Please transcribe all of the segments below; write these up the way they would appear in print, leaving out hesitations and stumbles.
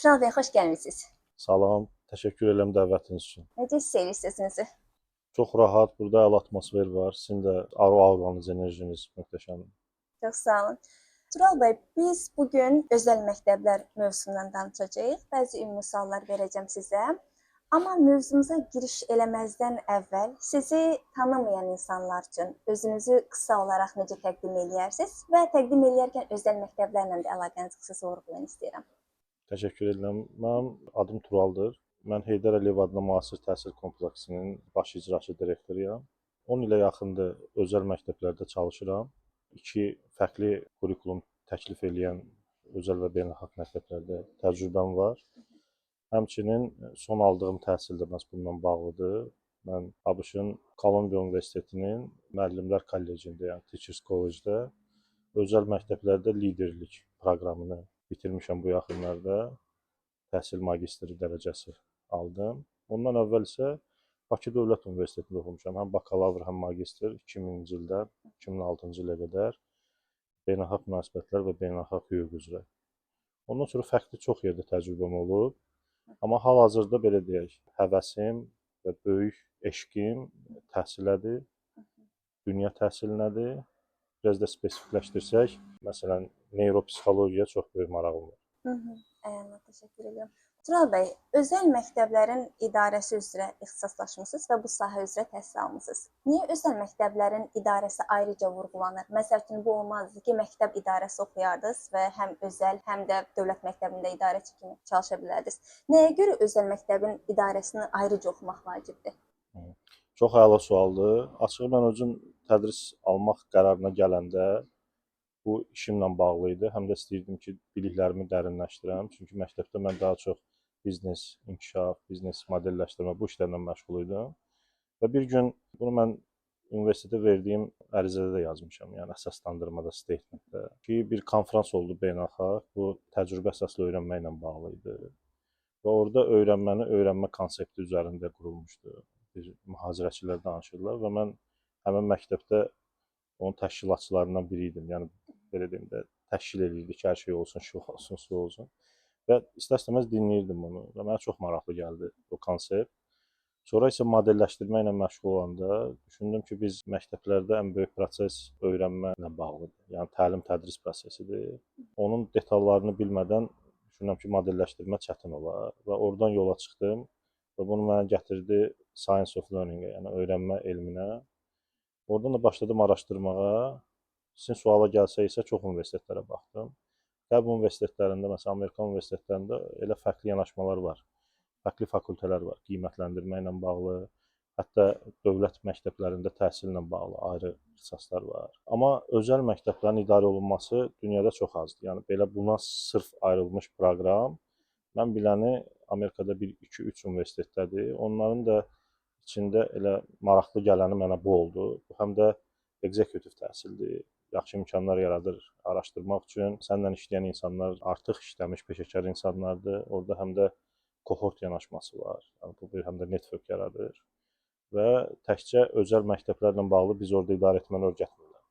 Tural bəy, xoş gəlmisiniz. Salam, təşəkkür edirəm dəvətiniz üçün. Necə hiss edirsiniz özünüzü? Çox rahat, burada əla atmosfer var. Sizin də auranız, enerjiniz möhtəşəmdir. Çox sağ olun. Tural bəy, biz bugün özəl məktəblər mövzusundan danışacağıq. Bəzi ümumi suallar verəcəm sizə. Amma mövzumuza giriş eləməzdən əvvəl sizi tanımayan insanlar üçün özünüzü qısa olaraq necə təqdim eləyərsiniz və təqdim eləyərkən özəl məktəblərlə də əlaqənizi xüsusi vurğulayan istəyirəm. Təşəkkür edirəm. Mənim adım Turaldır. Mən Heydər Əliyev adına müasir təhsil kompleksinin baş icraçı direktoruyam. 10 ilə yaxındır özəl məktəblərdə çalışıram. 2 fərqli kurikulum təklif edən özəl və beynəlxalq məktəblərdə təcrübəm var. Həmçinin son aldığım təhsil də məhz bununla bağlıdır. Mən ABŞ-ın Kolumbiya Universitetinin müəllimlər kollecində, yəni Teachers College-də özəl məktəblərdə liderlik proqramını bitirmişəm bu yaxınlarda. Təhsil magistri dərəcəsi aldım. Ondan əvvəl isə Bakı Dövlət Universitetində oxumuşam. Həm bakalavr, həm magistr 2000-ci ildən 2006-cı ilə qədər beynəlxalq münasibətlər və beynəlxalq hüquq üzrə. Ondan sonra fərqli çox yerdə təcrübəm olub. Amma hal-hazırda belə deyək, həvəsim və böyük eşqim təhsilədir. Dünya təhsilinədir. Biraz da spesifikləşdirsək, məsələn, neuropsixologiyaya çox böyük marağım var. Əla, təşəkkür edirəm. Tural bəy, özəl məktəblərin idarəsi üzrə ixtisaslaşmısınız və bu sahə üzrə təhsil almısınız. Niyə özəl məktəblərin idarəsi ayrıca vurğulanır? Məsəl üçün, bu olmazdı ki, məktəb idarəsi oxuyardınız və həm özəl, həm də dövlət məktəbində idarəçi kimi çalışa bilərdiniz. Nəyə görə özəl məktəbin idarəsini ayrıca oxumaq vacibdir? Çox əla sualdır. Açığı mən özüm tədris almaq qərarına gələndə bu işimlə bağlı idi. Həm də istəyirdim ki, biliklərimi dərinləşdirəm. Çünki məktəbdə mən daha çox biznes inkişaf, biznes modelləşdirmə bu işlərlə məşğul idim. Və bir gün bunu mən universitetə verdiyim ərizədə də yazmışam, yəni əsaslandırmada, statementdə ki, bir konfrans oldu beynəlxalq. Bu təcrübə əsaslı öyrənməklə bağlı idi. Və orada öyrənmə konsepti üzərində qurulmuşdu. Bir mühazirəçilər danışırlar və mən həmin məktəbdə onun təşkilatçılarından biri idim. Yəni belə deyim də, təşkil edirdik ki, hər şey olsun, şu olsun, su olsun. Və istər-istəməz dinləyirdim bunu və mənə çox maraqlı gəldi o konsept. Sonra isə modelləşdirməklə məşğul olanda düşündüm ki, biz məktəblərdə ən böyük proses öyrənmə ilə bağlıdır. Yəni təlim-tədris prosesidir. Onun detallarını bilmədən düşünürəm ki, modelləşdirmə çətin olar və oradan yola çıxdım və bunu mənə gətirdi Science of Learning-ə, yəni öyrənmə elminə. Oradan da başladım araşdırmağa. Sizin suala gəlsə isə çox universitetlərə baxdım. Qərb universitetlərində, məsələn, Amerikan universitetlərində elə fərqli yanaşmalar var. Fərqli fakültələr var, qiymətləndirmə ilə bağlı, hətta dövlət məktəblərində təhsillə bağlı ayrı ixtisaslar var. Amma özəl məktəblərin idarə olunması dünyada çox azdır. Yəni belə buna sırf ayrılmış proqram, mən biləni Amerikada 1, 2, 3 universitetdədir. Onların da içində elə maraqlı gələni mənə bu oldu. Bu həm də ekzekutiv təhsildir. Yaxşı imkanlar yaradır araşdırmaq üçün. Səninlə işləyən insanlar artıq işləmiş peşəkar insanlardır. Orada həm də kohort yanaşması var. Yəni bu bir həm də network yaradır. Və təkcə özəl məktəblərlə bağlı biz orada idarə etməni öyrətmirlər.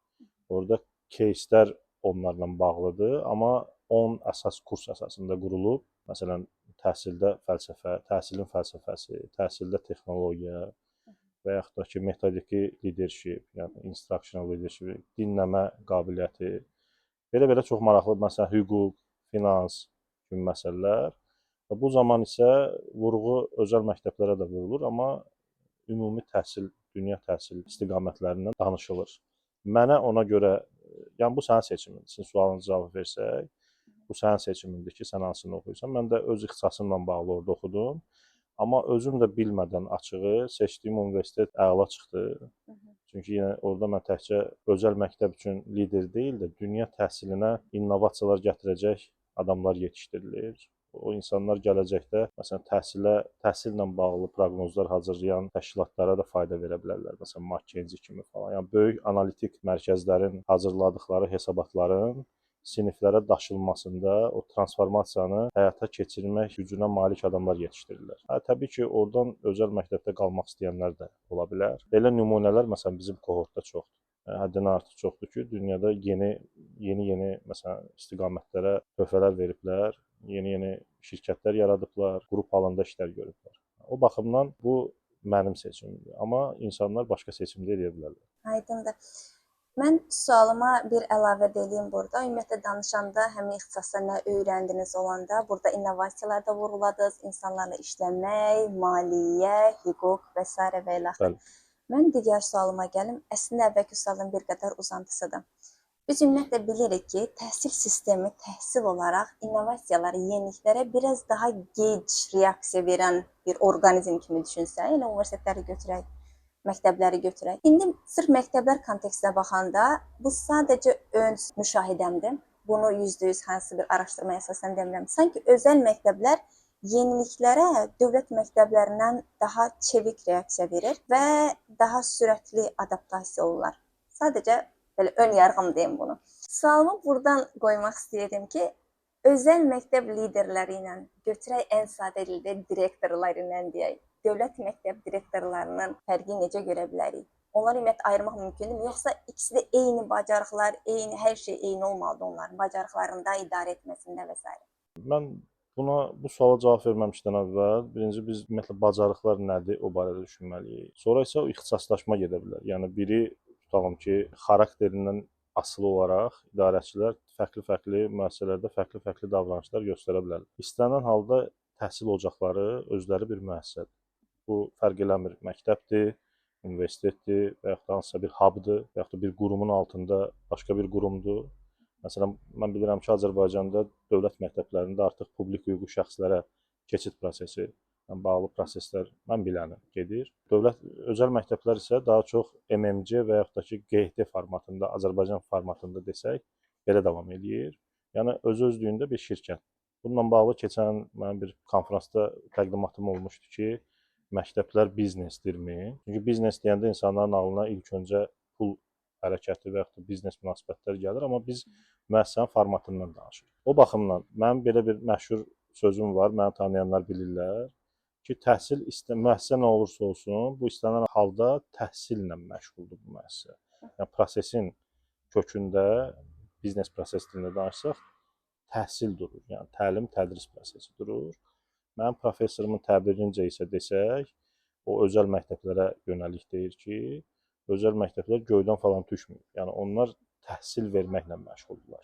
Orada кейslər onlarla bağlıdır, amma 10 əsas kurs əsasında qurulub. Məsələn, təhsildə fəlsəfə, təhsilin fəlsəfəsi, təhsildə texnologiya və yaxud da ki, metodiki leadership, yəni instructional leadership, dinləmə qabiliyyəti, belə çox maraqlı, məsələn, hüquq, finans kimi məsələlər. Və bu zaman isə vurğu özəl məktəblərə də vurulur, amma ümumi təhsil, dünya təhsil istiqamətlərindən danışılır. Mənə ona görə, yəni bu sənin seçimin, sizin sualınıza cavab versək, bu sənin seçimindir ki, sən hansını oxuyursan. Mən də öz ixtisasımla bağlı orada oxudum. Amma özüm də bilmədən açığı seçdiyim universitet əla çıxdı. Çünki yenə orada mən təkcə özəl məktəb üçün lider deyil də, dünya təhsilinə innovasiyalar gətirəcək adamlar yetişdirilir. O insanlar gələcəkdə, məsələn, təhsillə bağlı proqnozlar hazırlayan təşkilatlara da fayda verə bilərlər. Məsələn, McKinsey kimi falan. Yəni böyük analitik mərkəzlərin hazırladıkları hesabatların siniflərə daşınmasında o transformasiyanı həyata keçirmək gücünə malik adamlar yetişdirirlər. Təbii ki, oradan özəl məktəbdə qalmaq istəyənlər də ola bilər. Belə nümunələr məsələn bizim kohortda çoxdur. Həddindən artıq çoxdur ki, dünyada yeni məsələn istiqamətlərə töhfələr veriblər, yeni şirkətlər yaradıblar, qrup halında işlər görüblər. O baxımdan bu mənim seçimimdir. Amma insanlar başqa seçim də edə bilərlər. Aydındır. Mən sualıma bir əlavə edeyim burada. Ümumiyyətlə danışanda həmin ixtisasda nə öyrəndiniz olanda, burada innovasiyalar da vurğuladınız, insanlarla işləmək, maliyyə, hüquq və s. və ilaxır. Bəli. Mən digər sualıma gəlim. Əslində əvvəlki sualın bir qədər uzantısıdır. Biz ümumiyyətlə bilirik ki, təhsil sistemi təhsil olaraq innovasiyalara, yeniliklərə biraz daha gec reaksiya verən bir orqanizm kimi düşünsə, elə universitetləri götürək, məktəbləri götürək. İndi sırf məktəblər kontekstinə baxanda bu sadəcə ön müşahidəmdir. Bunu %100 hansı bir araşdırmaya əsasən demirəm. Sanki özəl məktəblər yeniliklərə dövlət məktəblərindən daha çevik reaksiya verir və daha sürətli adaptasiya olurlar. Sadəcə belə ön yarğım deyim bunu. Sualımı buradan qoymaq istəyirdim ki, özəl məktəb liderləri ilə, götürək ən sadə dildə direktorlar ilə deyək, dövlət məktəb direktorlarının fərqi necə görə bilərik? Onları ümumiyyətlə ayırmaq mümkündürmü? Yoxsa ikisi də eyni bacarıqlar, eyni hər şey eyni olmalıdır onların bacarıqlarında, idarə etməsində və s. Mən bu suala cavab verməmişdən əvvəl birinci biz ümumiyyətlə bacarıqlar nədir o barədə düşünməliyik. Sonra isə o ixtisaslaşma gedə bilər. Yəni biri tutalım ki, xarakterindən asılı olaraq idarəçilər fərqli-fərqli müəssisələrdə fərqli-fərqli davranışlar göstərə bilər. İstənilən halda təhsil ocaqları özləri bir müəssisədir. Bu fərq eləmir, məktəbdir, universitetdir və yaxud da hansısa bir hubdur və yaxud da bir qurumun altında başqa bir qurumdur. Məsələn, mən bilirəm ki, Azərbaycanda dövlət məktəblərində artıq publik hüquqi şəxslərə keçid prosesi ilə bağlı proseslər mən bilənim gedir. Özəl məktəblər isə daha çox MMC və yaxud da ki, QT formatında, Azərbaycan formatında desək, belə davam edir. Yəni öz-özlüyündə bir şirkət. Bununla bağlı keçən mənim bir konfransda təqdimatım olmuşdu ki, məktəblər biznesdirmi? Çünki biznes deyəndə insanların ağlına ilk öncə pul hərəkəti və yaxud da biznes münasibətləri gəlir, amma biz müəssisənin formatından danışırıq. O baxımdan mənim belə bir məşhur sözüm var, məni tanıyanlar bilirlər ki, müəssisə nə olursa olsun, bu istənilən halda təhsillə məşğuldur bu müəssisə. Yəni prosesin kökündə biznes prosesi dilində danışsaq, təhsil durur. Yəni təlim, tədris prosesi durur. Mənim professorumun təbirincə isə desək, o özəl məktəblərə yönəlik deyir ki, özəl məktəblər göydən falan düşmür. Yəni onlar təhsil verməklə məşğuldurlar.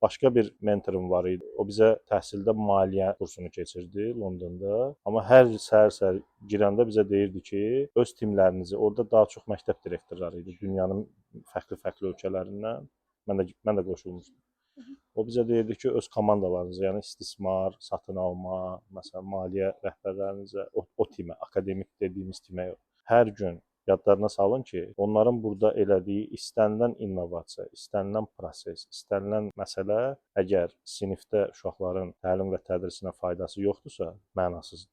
Başqa bir mentorum var idi. O bizə təhsildə maliyyə kursunu keçirdi Londonda. Amma hər səhər girəndə bizə deyirdi ki, öz timlərinizi, orada daha çox məktəb direktorları idi dünyanın fərqli-fərqli ölkələrindən. Mən də qoşulmuşdum. O bizə deyirdi ki, öz komandalarınızı, yəni istismar, satın alma, məsələn, maliyyə rəhbərlərinizə, o timə, akademik dediyimiz timə hər gün yadlarına salın ki, onların burada elədiyi istənilən innovasiya, istənilən proses, istənilən məsələ əgər sinifdə uşaqların təlim və tədrisinə faydası yoxdursa, mənasızdır.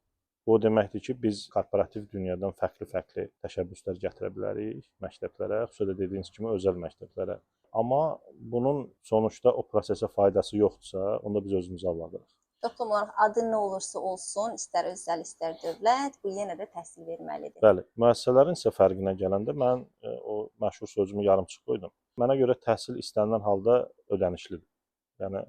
Bu o deməkdir ki, biz korporativ dünyadan fərqli-fərqli təşəbbüslər gətirə bilərik məktəblərə, xüsusilə dediyiniz kimi özəl məktəblərə. Amma bunun sonuçda o prosesə faydası yoxdursa, onda biz özümüzü aldadırıq. Toplum olaraq adı nə olursa olsun, istər özəl, istər dövlət, bu yenə də təhsil verməlidir. Bəli, müəssisələrin isə fərqinə gələndə mən o məşhur sözümü yarımçıq qoydum. Mənə görə təhsil istənilən halda ödənişlidir. Yəni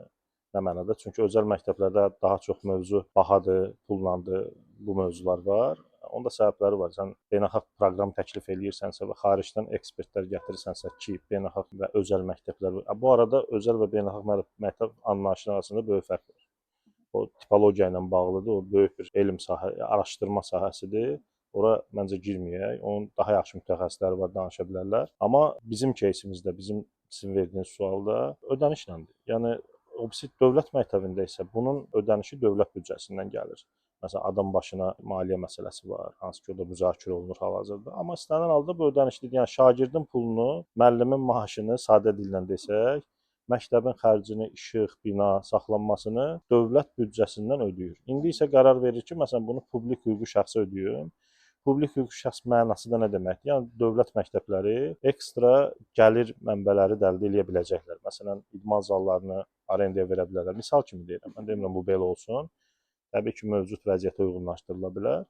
nə mənada? Çünki özəl məktəblərdə daha çox mövzu bahadır, pullandır, bu mövzular var. Onda səbəbləri var. Sən beynəlxalq proqram təklif edirsənsə və xaricdən ekspertlər gətirirsənsə ki, beynəlxalq və özəl məktəblər. Bu arada özəl və beynəlxalq məktəb anlayışları arasında böyük fərq var. O tipologiya ilə bağlıdır, o böyük bir elm araşdırma sahəsidir. Ora məncə girməyək. Onun daha yaxşı mütəxəssisləri var, danışa bilərlər. Amma bizim кейsimizdə, sizin verdiyiniz sualda ödənişləndir. Yəni o dövlət məktəbində isə bunun ödənişi dövlət büdcəsindən gəlir. Məsələn, adam başına maliyyə məsələsi var, hansı ki, o da müzakirə olunur hal-hazırda. Amma istənilən halda bu ödənişlidir. Yəni şagirdin pulunu, müəllimin maaşını sadə dillə desək, məktəbin xərcini, işıq, bina, saxlanmasını dövlət büdcəsindən ödəyir. İndi isə qərar verir ki, məsələn, bunu publik hüquqi şəxsə ödəyim. Publik hüquqi şəxs mənası da nə deməkdir? Yəni dövlət məktəbləri ekstra gəlir mənbələri də əldə edə biləcəklər. Məsələn, idman zallarını arendaya verə bilərlər. Misal kimi deyirəm. Mən demirəm bu belə olsun. Təbii ki, mövcud vəziyyətə uyğunlaşdırıla bilər.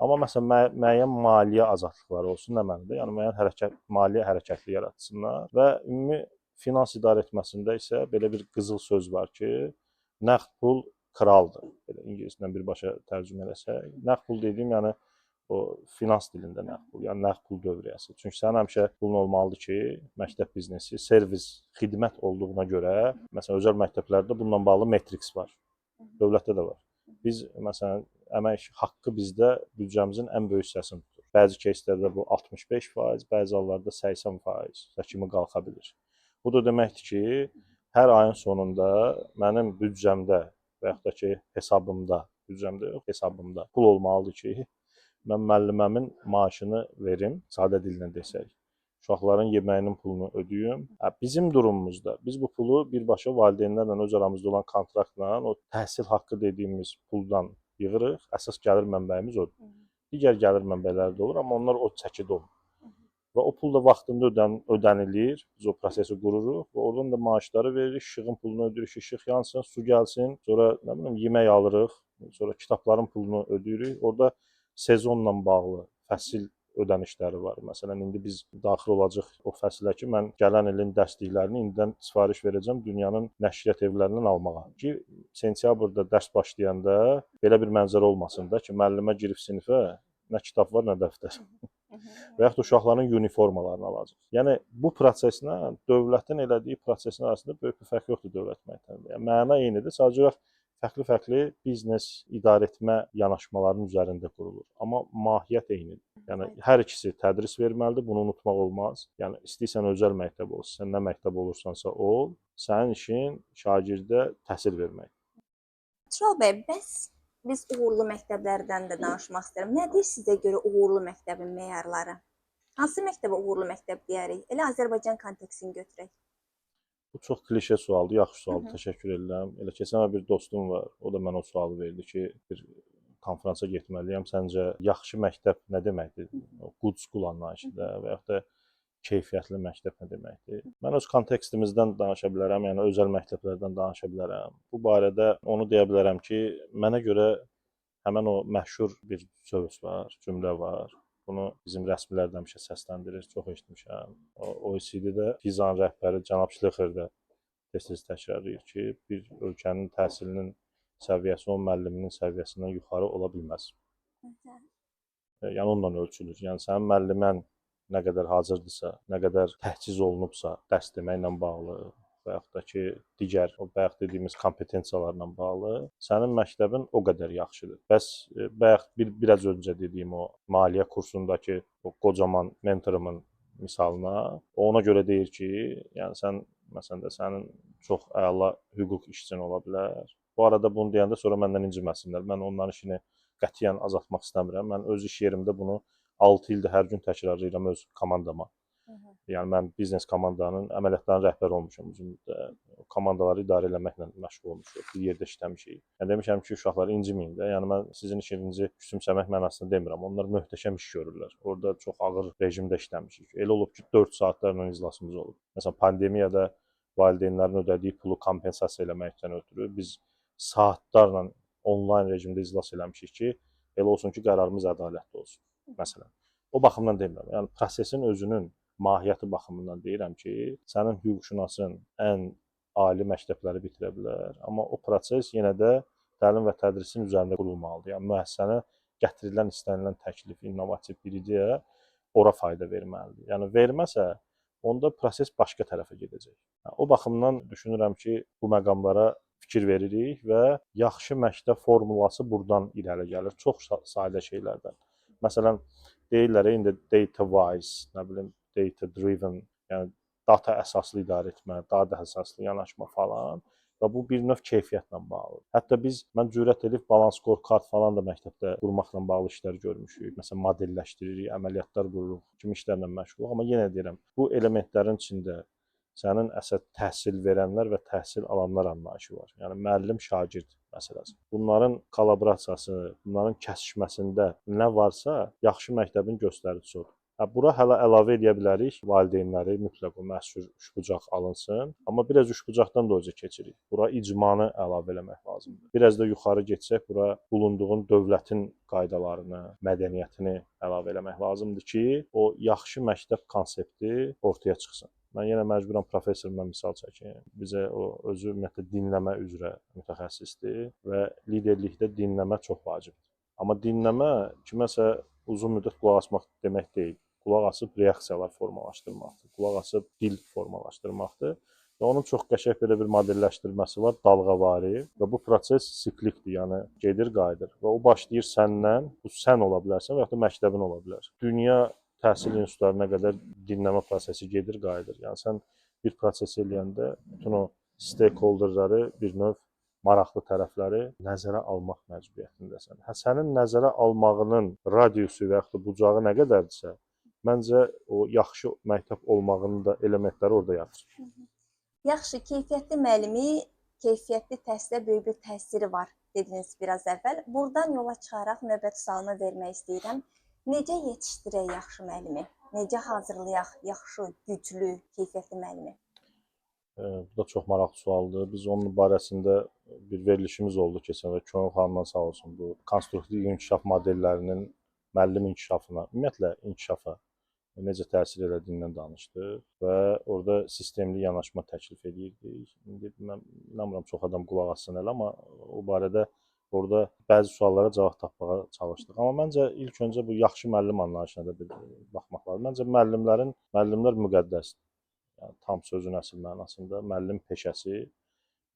Amma məsələn, müəyyən maliyyə azadlıqları olsun, nə mənada? Yəni müəyyən maliyyə hərəkətli yaratsınlar və ümumi finans idarə etməsində isə belə bir qızıl söz var ki, nəqd pul kraldır. Belə ingilisdən birbaşa tərcümə etsək. Nəqd pul dediyim, yəni o finans dilində nəqd pul, yəni nəqd pul dövriyyəsi. Çünki sənin həmişə pulun olmalıdır ki, məktəb biznesi, servis, xidmət olduğuna görə, məsələn, özəl məktəblərdə bununla bağlı matrix var. Dövlətdə də var. Biz məsələn əmək haqqı bizdə büdcəmizin ən böyük hissəsini tutur. Bəzi кейslərdə bu 65%, bəzi hallarda 80% kimi qalxa bilir. Bu da deməkdir ki, hər ayın sonunda mənim büdcəmdə və yaxud da ki, büdcəmdə yox, hesabımda pul olmalıdır ki, mən müəlliməmin maaşını verim, sadə dillə desək. Uşaqların yeməyinin pulunu ödəyim. Bizim durumumuzda biz bu pulu birbaşa valideynlərlə öz aramızda olan kontraktla o təhsil haqqı dediyimiz puldan yığırıq. Əsas gəlir mənbəyimiz odur. Digər gəlir mənbələri də olur, amma onlar o çəkidə olmur. Və o pul da vaxtında ödənilir. Biz o prosesi qururuq və oradan da maaşları veririk, işığın pulunu ödəyirik, işıq yansın, su gəlsin, sonra nə bilim yemək alırıq, sonra kitabların pulunu ödəyirik. Orada sezonla bağlı fəsil ödənişləri var. Məsələn, indi biz daxil olacağıq o fəsilə ki, mən gələn ilin dərsliklərini indidən sifariş verəcəm dünyanın nəşriyyat evlərindən almağa. Ki, sentyabrda dərs başlayanda belə bir mənzərə olmasın da ki, müəllimə girib sinifə nə kitab var, nə dəftər. Və yaxud da uşaqların uniformalarını alacaq. Yəni bu proseslə dövlətin elədiyi prosesin arasında böyük bir fərq yoxdur dövlət məktəbində. Yəni məna eynidir, sadəcə fərqli-fərqli biznes idarə etmə yanaşmalarının üzərində qurulur. Amma mahiyyət eynidir. Yəni hər ikisi tədris verməlidir, bunu unutmaq olmaz. Yəni istəyirsən özəl məktəb olsun, sən nə məktəb olursansa ol, sənin işin şagirdə təhsil vermək. Tural bəy, bəs biz uğurlu məktəblərdən də danışmaq istəyirəm. Nədir sizə görə uğurlu məktəbin meyarları? Hansı məktəbə uğurlu məktəb deyərik? Elə Azərbaycan kontekstini götürək. Bu çox klişe sualdır, yaxşı sualdır, təşəkkür edirəm. Elə keçən bir dostum var, o da mənə o sualı verdi ki, bir konfransa getməliyəm. Səncə yaxşı məktəb nə deməkdir? Good school anlayışında və yaxud da keyfiyyətli məktəb nə deməkdir? Mən öz kontekstimizdən danışa bilərəm, yəni özəl məktəblərdən danışa bilərəm. Bu barədə onu deyə bilərəm ki, mənə görə həmin o məşhur bir söz var, cümlə var. Bunu bizim rəsmilər də həmişə səsləndirir, çox eşitmişəm. OECD-də Pizanın rəhbəri cənab Şlexer də tez-tez təkrarlayır ki, bir ölkənin təhsilinin səviyyəsi o müəlliminin səviyyəsindən yuxarı ola bilməz. Yəni onunla ölçülür. Yəni sənin müəllimən nə qədər hazırdırsa, nə qədər təhciz olunubsa, dərs deməklə bağlı və yaxud da ki, digər o bayaq dediyimiz kompetensiyalarla bağlı sənin məktəbin o qədər yaxşıdır. Bəs bayaq biraz öncə dediyim o maliyyə kursundakı o qocaman mentorumun misalına ona görə deyir ki, yəni sən məsələn də sənin çox əla hüquq işçin ola bilər. Bu arada bunu deyəndə sonra məndən inciməsinlər. Mən onların işini qətiyyən azaltmaq istəmirəm. Mən öz iş yerimdə bunu 6 ildir hər gün təkrarlayıram öz komandama. Yəni mən biznes komandanın əməliyyatlarının rəhbəri olmuşam uzunca. Komandaları idarə etməklə məşğul olmuşuq. Bir yerdə işləmişik. Yəni demişəm ki, uşaqlar inciməyin də. Yəni mən sizin işinizi küçümsəmək mənasında demirəm. Onlar möhtəşəm iş görürlər. Orada çox ağır rejimdə işləmişik. Elə olub ki, 4 saatlarla iclasımız olub. Məsələn, pandemiyada valideynlərin ödədiyi pulu kompensasiya eləməkdən ötürü biz saatlarla onlayn rejimdə iclas eləmişik ki, elə olsun ki, qərarımız ədalətli olsun. Məsələn, o baxımdan demirəm. Yəni prosesin özünün mahiyyəti baxımından deyirəm ki, sənin hüquqşünasın ən ali məktəbləri bitirə bilər, amma o proses yenə də təlim və tədrisin üzərində qurulmalıdır. Yəni müəssisənə gətirilən, istənilən təklif, innovativ bir ideya ora fayda verməlidir. Yəni verməsə, onda proses başqa tərəfə gedəcək. O baxımdan düşünürəm ki, bu məqamlara fikir veririk və yaxşı məktəb formulası buradan irəli gəlir. Çox sadə şeylərdən. Məsələn, deyirlər indi data wise, nə bilim, data driven, yəni data əsaslı idarə etmə, data əsaslı yanaşma falan və bu bir növ keyfiyyətlə bağlıdır. Hətta mən cürət edib balans scorecard falan da məktəbdə qurmaqla bağlı işlər görmüşük. Məsələn, modelləşdiririk, əməliyyatlar qururuq, kimi işlərlə məşğuluq. Amma yenə deyirəm, bu elementlərin içində sənin əsas təhsil verənlər və təhsil alanlar anlayışı var. Yəni müəllim şagird məsələsi. Bunların kollaborasiyası, bunların kəsişməsində nə varsa, yaxşı məktəbin göstəricisi odur. Bura hələ əlavə edə bilərik, valideynləri mütləq o məşhur üçbucaq alınsın. Amma biraz üçbucaqdan da öncə keçirik. Bura icmanı əlavə eləmək lazımdır. Biraz da yuxarı getsək, bura bulunduğun dövlətin qaydalarını, mədəniyyətini əlavə eləmək lazımdır ki, o yaxşı məktəb konsepti ortaya çıxsın. Mən yenə məcburam professorumdan misal çəkim. Bizə o özü ümumiyyətlə dinləmə üzrə mütəxəssisdir və liderlikdə dinləmə çox vacibdir. Amma dinləmə kiməsə uzun müddət qulaq asmaq demək deyil. Qulaq asıb reaksiyalar formalaşdırmaqdır. Qulaq asıb dil formalaşdırmaqdır. Və onun çox qəşəng belə bir modelləşdirməsi var, dalğavari və bu proses siklikdir, yəni gedir, qayıdır. Və o başlayır səndən, bu sən ola bilərsən və ya da məktəbin ola bilər. Dünya təhsil institutlarına qədər dinləmə prosesi gedir, qayıdır. Yəni sən bir proses eləyəndə bütün o stakeholderları, bir növ maraqlı tərəfləri nəzərə almaq məcburiyyətindəsən. Sənin nəzərə almağının radiusu və ya da bucağı nə qədərdirsə, məncə o yaxşı məktəb olmağının da elementləri orada yatır. Yaxşı, keyfiyyətli müəllimi, keyfiyyətli təhsilə böyük bir təsiri var dediniz biraz əvvəl. Buradan yola çıxaraq növbəti sualımı vermək istəyirəm. Necə yetişdirək yaxşı müəllimi? Necə hazırlayaq yaxşı, güclü, keyfiyyətli müəllimi? Bu da çox maraqlı sualdır. Biz onun barəsində bir verilişimiz oldu keçən və Könül xanımdan sağ olsun bu konstruktiv inkişaf modellərinin müəllim inkişafına, ümumiyyətlə inkişafa necə təsir elədiyindən danışdıq və orada sistemli yanaşma təklif edirdik. İndi mən inanmıram çox adam qulaq assın elə, amma o barədə orada bəzi suallara cavab tapmağa çalışdıq. Amma məncə ilk öncə bu yaxşı müəllim anlayışına da bir baxmaq lazım. Məncə müəllimlər müqəddəsdir. Yəni tam sözün əsl mənasında müəllim peşəsi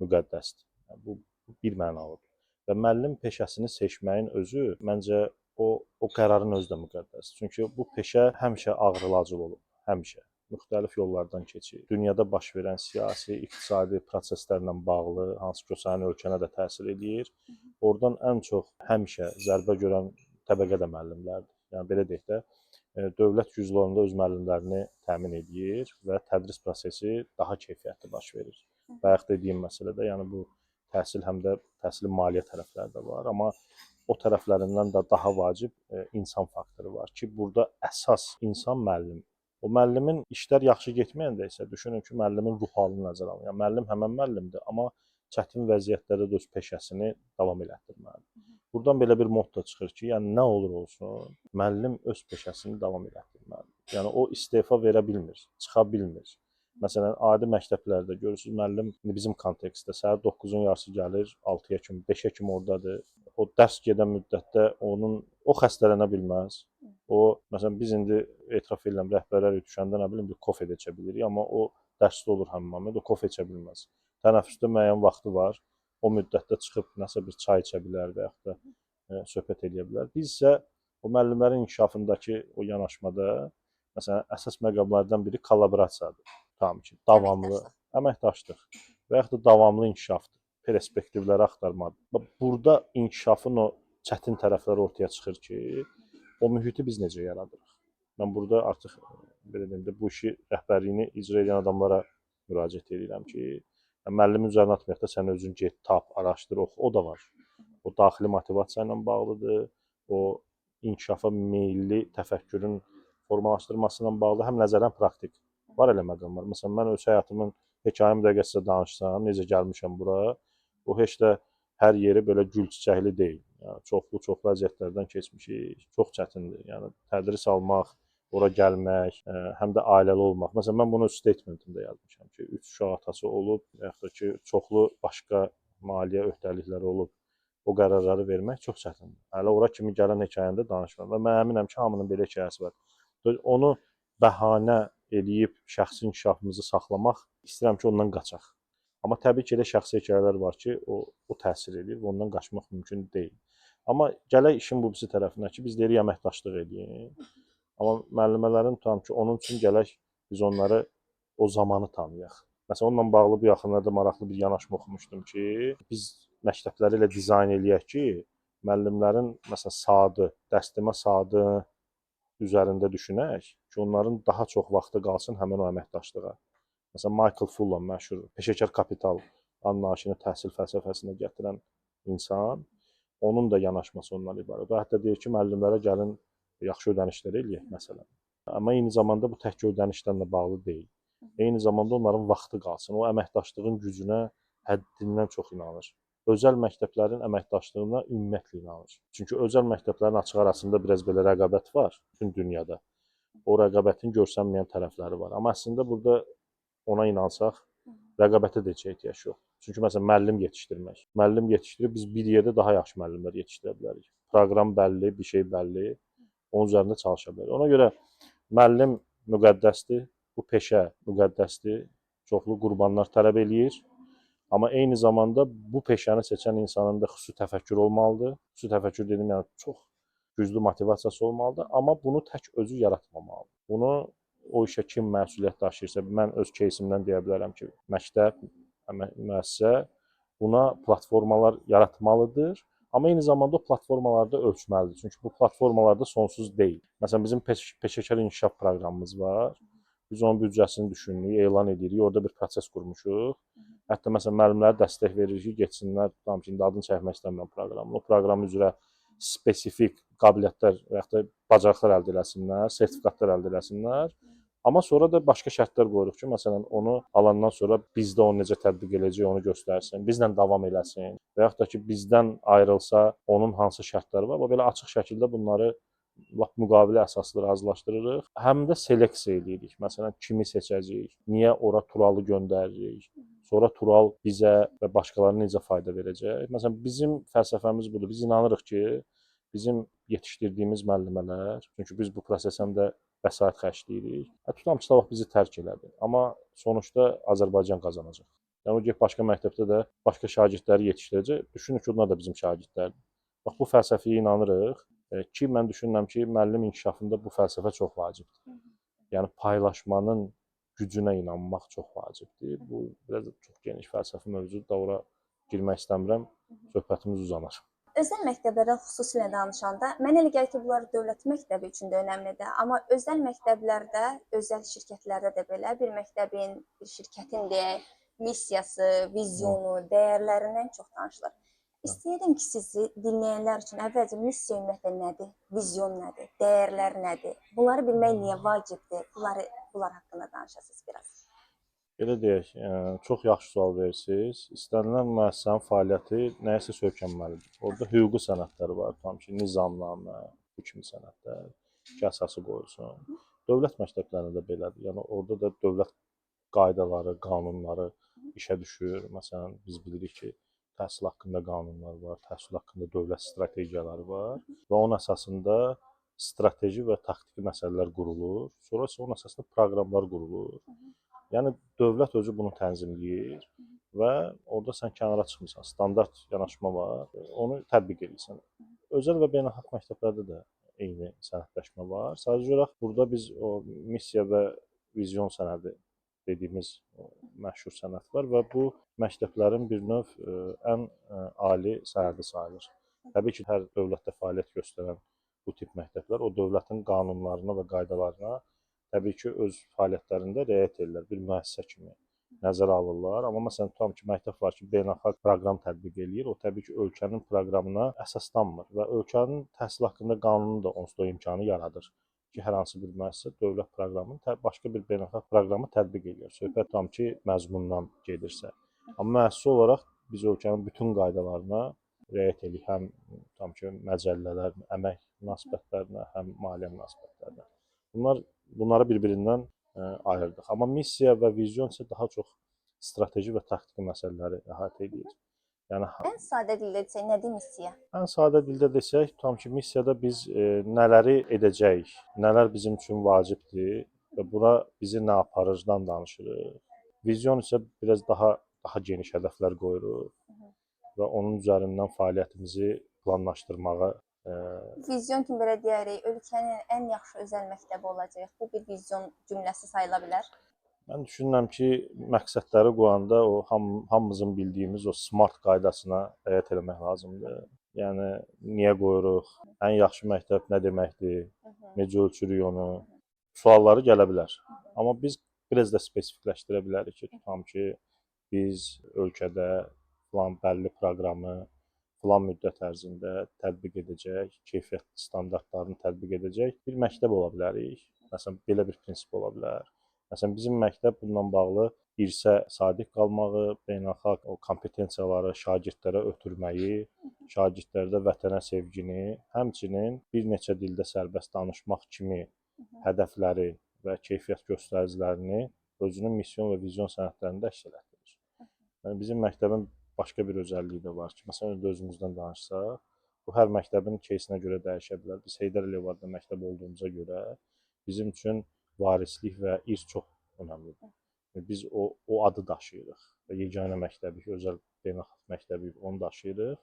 müqəddəsdir. Yəni, bu bir mənalıdır. Və müəllim peşəsini seçməyin özü məncə o qərarın özü də müqəddəsdir. Çünki bu peşə həmişə ağrılacıl olub, həmişə. Müxtəlif yollardan keçir. Dünyada baş verən siyasi, iqtisadi proseslərlə bağlı, hansı ki, o sənin ölkənə də təsir edir. Oradan ən çox həmişə zərbə görən təbəqə də müəllimlərdir. Yəni belə deyək də, dövlət güclü olanda öz müəllimlərini təmin edir və tədris prosesi daha keyfiyyətli baş verir. Bayaq dediyim məsələdə, yəni bu təhsil həm də təhsilin maliyyə tərəfləri də var, amma o tərəflərindən də daha vacib insan faktoru var ki, burada əsas insan müəllim. O müəllimin işlər yaxşı getməyəndə isə düşünün ki, müəllimin ruh halını nəzərə alın. Yəni müəllim həmin müəllimdir, amma çətin vəziyyətlərdə də öz peşəsini davam elətdirməlidir. Buradan belə bir motto çıxır ki, yəni nə olur olsun, müəllim öz peşəsini davam elətdirməlidir. Yəni o istefa verə bilmir, çıxa bilmir. Məsələn, adi məktəblərdə görürsünüz, müəllim bizim kontekstdə səhər 9-un yarısı gəlir, 6-ya kimi, 5-ə kimi ordadır. O dərs gedən müddətdə o xəstələnə bilməz. O, məsələn, biz indi etiraf edirəm, rəhbərlər düşəndə nə bilim bir kofe də içə bilirik, amma o dərsdə olur həmin moment, o kofe içə bilməz. Tənəffüsdə müəyyən vaxtı var. O müddətdə çıxıb nəsə bir çay içə bilər və yaxud da söhbət edə bilər. Biz isə o müəllimlərin inkişafındakı o yanaşmada məsələn əsas məqamlardan biri kollaborasiyadır. Tam ki, davamlı əməkdaşlıq və yaxud da davamlı inkişafdır. Perspektivləri axtarmadır. Burada inkişafın o çətin tərəfləri ortaya çıxır ki, o mühiti biz necə yaradırıq? Mən burada artıq belə deyim də bu işi rəhbərliyini icra edən adamlara müraciət edirəm ki, müəllimin üzərinə atmayaq da sən özün get, tap, araşdır, oxu, o da var. O daxili motivasiya ilə bağlıdır. O inkişafa meylli təfəkkürün formalaşdırması ilə bağlı həm nəzərən praktik var elə məqamlar. Məsələn, mən öz həyatımın hekayəm dəqiqə sizə danışsam, necə gəlmişəm bura, o heç də hər yeri belə gül çiçəkli deyil. Yəni, çoxlu əziyyətlərdən keçmişik, çox çətindir. Yəni, tədris almaq, ora gəlmək, həm də ailəli olmaq. Məsələn, mən bunu statementimdə yazmışam ki, 3 uşaq atası olub, yaxud da ki, çoxlu başqa maliyyə öhdəlikləri olub, o qərarları vermək çox çətindir. Hələ ora kimi gələn hekayəndə danışmıram və mən əminəm ki, hamının belə hekayəsi var. Onu bəhanə eləyib şəxsi inkişafımızı saxlamaq, istəyirəm ki, ondan qaçaq. Amma təbii ki, elə şəxsi hekayələr var ki, o təsir edir və ondan qaçmaq mümkün deyil. Amma gələk işin bu birisi tərəfinə ki, biz deyirik əməkdaşlıq edin. Amma müəllimələrin tutam ki, onun üçün gələk biz onları o zamanı tanıyaq. Məsələn, onunla bağlı bu yaxınlarda maraqlı bir yanaşma oxumuşdum ki, biz məktəbləri elə dizayn eləyək ki, müəllimlərin məsələn saatı, dərsdemə saatı üzərində düşünək ki, onların daha çox vaxtı qalsın həmin o əməkdaşlığa. Məsələn, Michael Fullan məşhur peşəkar kapital anlayışını təhsil fəlsəfəsində gətirən insan, onun da yanaşması ondan ibarət. O hətta deyir ki, müəllimlərə gəlin yaxşı ödənişlər eləyək məsələn. Amma eyni zamanda bu tək ödənişdən də bağlı deyil. Eyni zamanda onların vaxtı qalsın. O əməkdaşlığın gücünə həddindən çox inanır. Özəl məktəblərin əməkdaşlığına ümumiyyətlə inanır. Çünki özəl məktəblərin açıq arasında biraz belə rəqabət var bütün dünyada. O rəqabətin görsənməyən tərəfləri var. Amma əslində burada ona inansaq, rəqabətə də heç ehtiyac yox. Çünki məsələn müəllim yetişdirib biz bir yerdə daha yaxşı müəllimlər yetişdirə bilərik. Proqram bəlli, bir şey bəlli, onun üzərində çalışa bilərik. Ona görə müəllim müqəddəsdir, bu peşə müqəddəsdir, çoxlu qurbanlar tələb eləyir. Amma eyni zamanda bu peşəni seçən insanın da xüsusi təfəkkür olmalıdır. Xüsusi təfəkkür dedim, yəni çox güclü motivasiyası olmalıdır, amma bunu tək özü yaratmamalıdır. Bunu o işə kim məsuliyyət daşıyırsa, mən öz кейsimdən deyə bilərəm ki, məktəb, müəssisə buna platformalar yaratmalıdır. Amma eyni zamanda o platformalarda ölçməlidir. Çünki bu platformalarda sonsuz deyil. Məsələn, bizim peşəkar inkişaf proqramımız var. Biz onun büdcəsini düşünürük, elan edirik, orada bir proses qurmuşuq. Hətta məsələn müəllimlərə dəstək veririk ki, getsinlər, tam ki, indi adını çəkmək istəmirəm proqramın. O proqram üzrə spesifik qabiliyyətlər və ya da bacarıqlar əldə etsinlər, sertifikatlar əldə etsinlər. Amma sonra da başqa şərtlər qoyuruq ki, məsələn, onu alandan sonra bizdə onu necə tətbiq edəcək, onu göstərsin, bizlə davam eləsin və yaxud da ki, bizdən ayrılsa, onun hansı şərtləri var. Belə açıq şəkildə bunları lap müqavilə əsaslı razılaşdırırıq. Həm də seleksiya edirik. Məsələn, kimi seçəcəyik, niyə ora Turalı göndəririk, sonra Tural bizə və başqalarına necə fayda verəcək. Məsələn, bizim fəlsəfəmiz budur. Biz inanırıq ki, bizim yetişdirdiyimiz müəllimələr, çünki biz bu proses həm də vəsait xərcləyirik. Tutam ki, sabah bizi tərk elədi. Amma sonuçda Azərbaycan qazanacaq. Yəni o get başqa məktəbdə də başqa şagirdləri yetişdirəcək. Düşünün ki, onlar da bizim şagirdlərdir. Bax bu fəlsəfəyə inanırıq ki, mən düşünürəm ki, müəllim inkişafında bu fəlsəfə çox vacibdir. Yəni paylaşmanın gücünə inanmaq çox vacibdir. Bu biraz çox geniş fəlsəfi mövzudur, da ora girmək istəmirəm. Söhbətimiz uzanar. Özəl məktəblərdən xüsusilə danışanda, mənə elə gəlir ki, bunlar dövlət məktəbi üçün də önəmlidir. Amma özəl məktəblərdə, özəl şirkətlərdə də belə bir məktəbin, bir şirkətin deyək, missiyası, vizyonu, dəyərlərindən çox danışılır. İstəyirəm ki, sizi dinləyənlər üçün əvvəlcə missiya ümumiyyətlə nədir, vizyon nədir, dəyərlər nədir? Bunları bilmək niyə vacibdir? Bunlar haqqında danışasınız biraz. Belə deyək, çox yaxşı sual versiniz. İstənilən müəssisənin fəaliyyəti nəyəsə söykənməlidir. Orada hüquqi sənədlər var, tam ki, nizamnamə, bu kimi sənədlər ki, əsası qoyulsun. Dövlət məktəblərində də belədir. Yəni orada da dövlət qaydaları, qanunları işə düşür. Məsələn, biz bilirik ki, təhsil haqqında qanunlar var, təhsil haqqında dövlət strategiyaları var və onun əsasında strateji və taktiki məsələlər qurulur. Sonra isə onun əsasında proqramlar qurulur. Yəni dövlət özü bunu tənzimləyir və orada sən kənara çıxmırsan. Standart yanaşma var, onu tətbiq edirsən. Özəl və beynəlxalq məktəblərdə də eyni sənədləşmə var. Sadəcə olaraq burada biz o missiya və vizyon sənədi dediyimiz məşhur sənəd var və bu məktəblərin bir növ ən ali sənədi sayılır. Təbii ki, hər dövlətdə fəaliyyət göstərən bu tip məktəblər o dövlətin qanunlarına və qaydalarına təbii ki, öz fəaliyyətlərində riayət edirlər, bir müəssisə kimi nəzərə alırlar. Amma məsələn, tutam ki, məktəb var ki, beynəlxalq proqram tətbiq eləyir, o təbii ki, ölkənin proqramına əsaslanmır və ölkənin təhsil haqqında qanunu da onsuz da imkanı yaradır ki, hər hansı bir müəssisə dövlət proqramını başqa bir beynəlxalq proqramı tətbiq edir. Söhbət tutam ki, məzmundan gedirsə. Amma müəssisə olaraq biz ölkənin bütün qaydalarına riayət edirik, həm tutam ki, məcəllələr, əmək münasibətlərinə, həm maliyyə münasibətlərinə. Bunları bir-birindən ayırdıq. Amma missiya və vizyon isə daha çox strateji və taktiki məsələləri əhatə edir. Yəni Ən sadə dildə desək, nədir missiya? Ən sadə dildə desək, tutam ki, missiyada biz nələri edəcəyik, nələr bizim üçün vacibdir və bura bizi nə aparırdan danışırıq. Vizyon isə biraz daha geniş hədəflər qoyuruq və onun üzərindən fəaliyyətimizi planlaşdırmağa Vizyon kimi belə deyərik, ölkənin ən yaxşı özəl məktəbi olacaq. Bu bir vizyon cümləsi sayıla bilər. Mən düşünürəm ki, məqsədləri qoyanda o hamımızın bildiyimiz o SMART qaydasına riayət etmək lazımdır. Yəni niyə qoyuruq? Ən yaxşı məktəb nə deməkdir? Necə ölçürük onu? Sualları gələ bilər. Amma biz biraz da spesifikləşdirə bilərik ki, tutam ki, biz ölkədə filan bəlli proqramı filan müddət ərzində tətbiq edəcək, keyfiyyət standartlarını tətbiq edəcək bir məktəb ola bilərik. Məsələn, belə bir prinsip ola bilər. Məsələn, bizim məktəb bununla bağlı irsə sadiq qalmağı, beynəlxalq o kompetensiyaları şagirdlərə ötürməyi, şagirdlərdə vətənə sevgini, həmçinin bir neçə dildə sərbəst danışmaq kimi hədəfləri və keyfiyyət göstəricilərini özünün mission və vizyon sənədlərində əks etdirir. Yəni bizim məktəbin başqa bir özəlliyi də var ki, məsələn özümüzdən danışsaq, bu hər məktəbin кейsinə görə dəyişə bilər. Biz Heydər Əliyev məktəb olduğumuza görə bizim üçün varislik və irs çox önəmlidir. Biz o adı daşıyırıq və yeganə məktəbik, özəl beynəlxalq məktəbik, onu daşıyırıq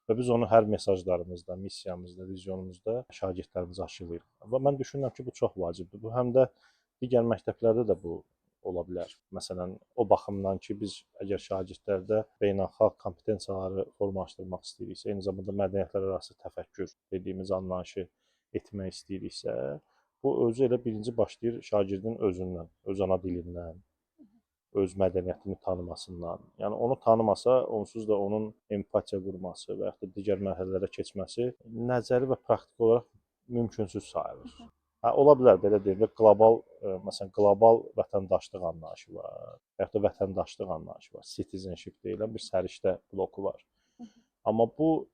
və biz onu hər mesajlarımızda, missiyamızda, vizyonumuzda şagirdlərimizə aşılayırıq. Və mən düşünürəm ki, bu çox vacibdir. Bu həm də digər məktəblərdə də bu ola bilər. Məsələn, o baxımdan ki, biz əgər şagirdlərdə beynəlxalq kompetensiyaları formalaşdırmaq istəyiriksə, eyni zamanda mədəniyyətlərarası təfəkkür dediyimiz anlayışı etmək istəyiriksə, bu özü elə birinci başlayır şagirdin özündən, öz ana dilindən, öz mədəniyyətini tanımasından. Yəni onu tanımasa, onsuz da onun empatiya qurması və yaxud da digər mərhələlərə keçməsi nəzəri və praktik olaraq mümkünsüz sayılır. Ola bilər belə deyim də məsələn qlobal vətəndaşlıq anlayışı var, və yaxud da vətəndaşlıq anlayışı var. Citizenship deyilən bir səriştə bloku var. Amma bu